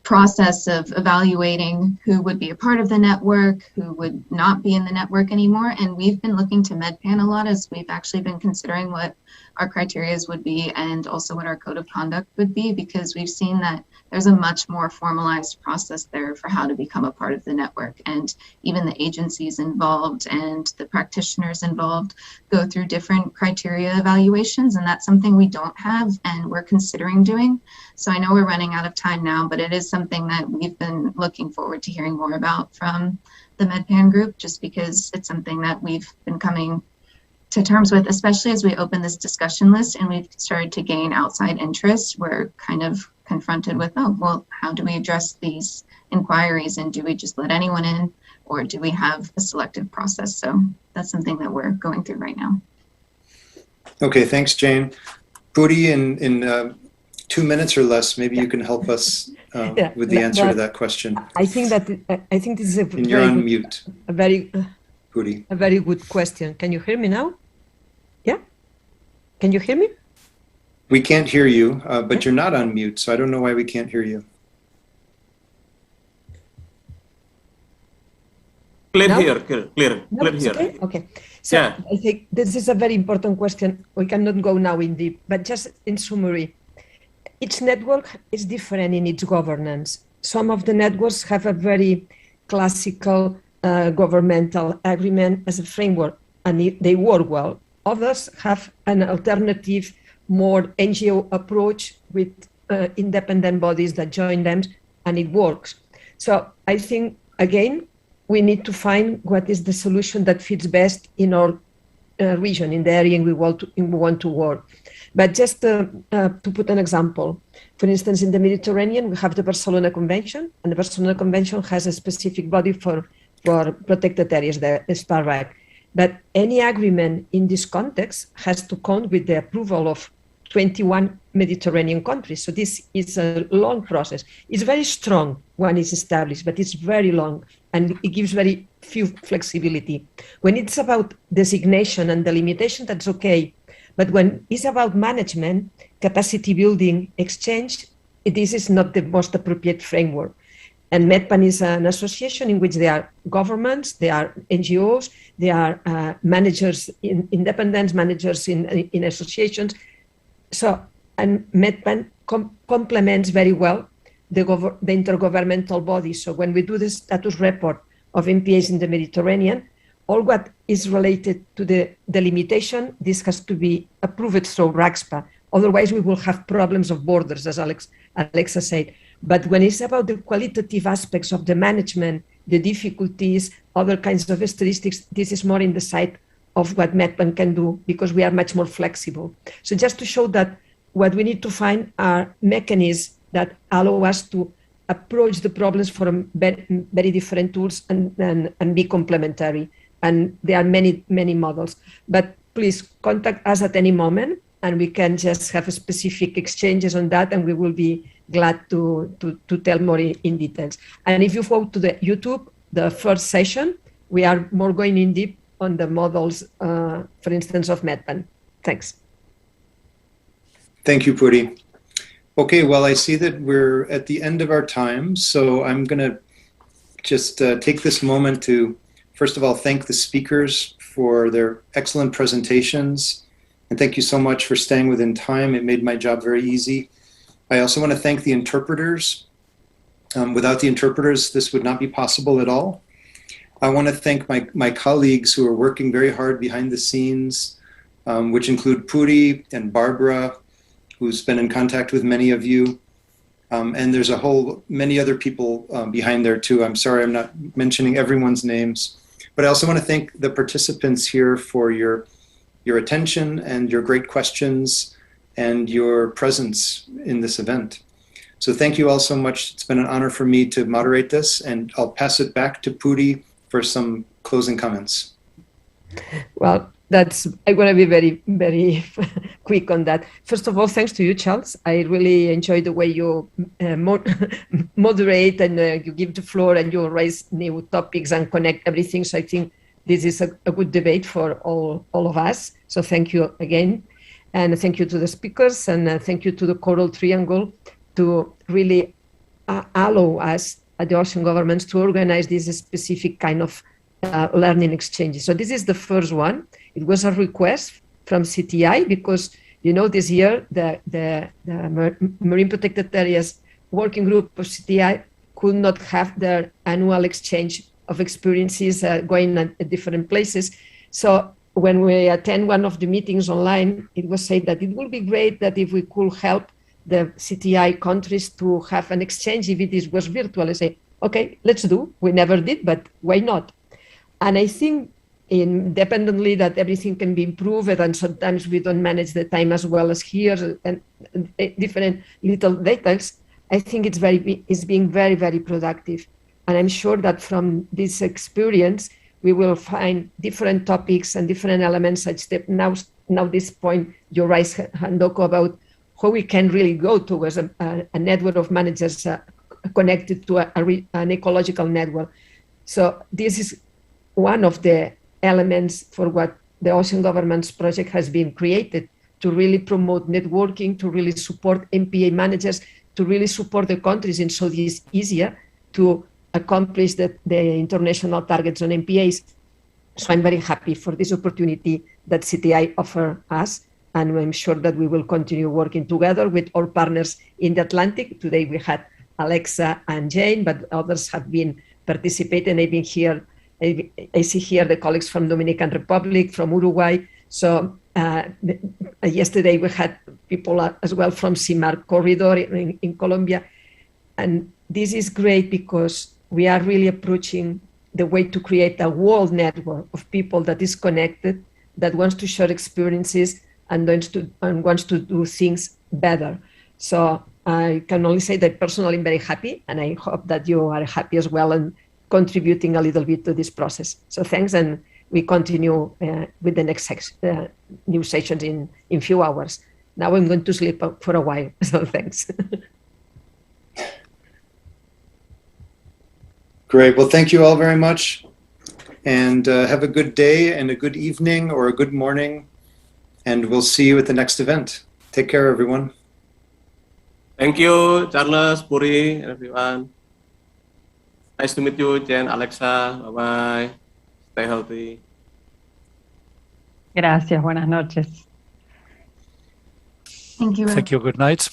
process of evaluating who would be a part of the network, who would not be in the network anymore. And we've been looking to MedPan a lot as we've actually been considering what our criteria would be and also what our code of conduct would be, because we've seen that there's a much more formalized process there for how to become a part of the network. And even the agencies involved and the practitioners involved go through different criteria evaluations, and that's something we don't have and we're considering doing. So I know we're running out of time now, but it is something that we've been looking forward to hearing more about from the MedPan group, just because it's something that we've been coming to terms with, especially as we open this discussion list and we've started to gain outside interest. We're kind of confronted with, oh, well, how do we address these inquiries, and do we just let anyone in, or do we have a selective process? So that's something that we're going through right now. Okay, thanks, Jane. Puri, in 2 minutes or less, maybe you can help us with the answer to that question. I think this is and you're on mute. A very Puri. A very good question. Can you hear me now? Yeah? Can you hear me? We can't hear you, but you're not on mute, so I don't know why we can't hear you. Clear No? here, clear it's here. okay? Okay. So Yeah. I think this is a very important question. We cannot go now in deep, but just in summary, each network is different in its governance. Some of the networks have a very classical governmental agreement as a framework, and they work well. Others have an alternative, more NGO approach with independent bodies that join them, and it works. So I think, again, we need to find what is the solution that fits best in our region, in the area we want to work. But just to put an example, for instance, in the Mediterranean, we have the Barcelona Convention, and the Barcelona Convention has a specific body for protected areas, the SPARAC. But any agreement in this context has to come with the approval of 21 Mediterranean countries. So this is a long process. It's very strong when it's established, but it's very long, and it gives very few flexibility. When it's about designation and delimitation, that's okay. But when it's about management, capacity building, exchange, this is not the most appropriate framework. And MEDPAN is an association in which there are governments, there are NGOs, there are managers, independent managers in associations. So, and MEDPAN complements very well the intergovernmental body. So when we do the status report of MPAs in the Mediterranean, all what is related to the delimitation, this has to be approved through RAXPA. Otherwise, we will have problems of borders, as Alexa said. But when it's about the qualitative aspects of the management, the difficulties, other kinds of statistics, this is more in the side of what MEDPAN can do, because we are much more flexible. So just to show that what we need to find are mechanisms that allow us to approach the problems from very different tools and be complementary. And there are many, many models. But please contact us at any moment, and we can just have specific exchanges on that, and we will be glad to tell more in details. And if you go to the YouTube, the first session, we are more going in deep on the models, for instance, of MEDPAN. Thanks. Thank you, Puri. Okay, well, I see that we're at the end of our time, so I'm going to just take this moment to, first of all, thank the speakers for their excellent presentations. And thank you so much for staying within time. It made my job very easy. I also want to thank the interpreters. Without the interpreters, this would not be possible at all. I want to thank my colleagues who are working very hard behind the scenes, which include Puri and Barbara, who's been in contact with many of you. And there's many other people behind there too. I'm sorry, I'm not mentioning everyone's names. But I also want to thank the participants here for your attention and your great questions and your presence in this event. So thank you all so much. It's been an honor for me to moderate this, and I'll pass it back to Puri for some closing comments. Well, I'm going to be very, very quick on that. First of all, thanks to you, Charles. I really enjoy the way you moderate and you give the floor and you raise new topics and connect everything. So I think this is a good debate for all of us. So thank you again. And thank you to the speakers, and thank you to the Coral Triangle to really allow us at the ocean governments to organize this specific kind of learning exchanges. So this is the first one. It was a request from CTI because, you know, this year the Marine Protected Areas Working Group of CTI could not have their annual exchange of experiences going at different places. So when we attend one of the meetings online, it was said that it would be great that if we could help the CTI countries to have an exchange if it was virtual. I say, okay, let's do. We never did, but why not? And I think independently that everything can be improved, and sometimes we don't manage the time as well as here, and different little details, I think it's being very, very productive. And I'm sure that from this experience, we will find different topics and different elements such that now this point you raised, Handoko, about how we can really go towards a network of managers connected to an ecological network. So this is one of the elements for what the Ocean Governments Project has been created, to really promote networking, to really support MPA managers, to really support the countries, and so it is easier to accomplish the international targets on MPAs. So I'm very happy for this opportunity that CTI offer us, and I'm sure that we will continue working together with all partners in the Atlantic. Today we had Alexa and Jane, but others have been participating. I've been here. I see here the colleagues from Dominican Republic, from Uruguay. So yesterday we had people as well from CIMAR corridor in Colombia. And this is great because we are really approaching the way to create a world network of people that is connected, that wants to share experiences and wants to do things better. So I can only say that personally I'm very happy, and I hope that you are happy as well and contributing a little bit to this process. So thanks, and we continue with the next new sessions in few hours. Now I'm going to sleep for a while, so thanks. Great. Well, thank you all very much, and have a good day and a good evening or a good morning, and we'll see you at the next event. Take care, everyone. Thank you, Charles, Puri, everyone. Nice to meet you, Jen, Alexa. Bye-bye. Stay healthy. Gracias, buenas noches. Thank you. Thank you. Good night.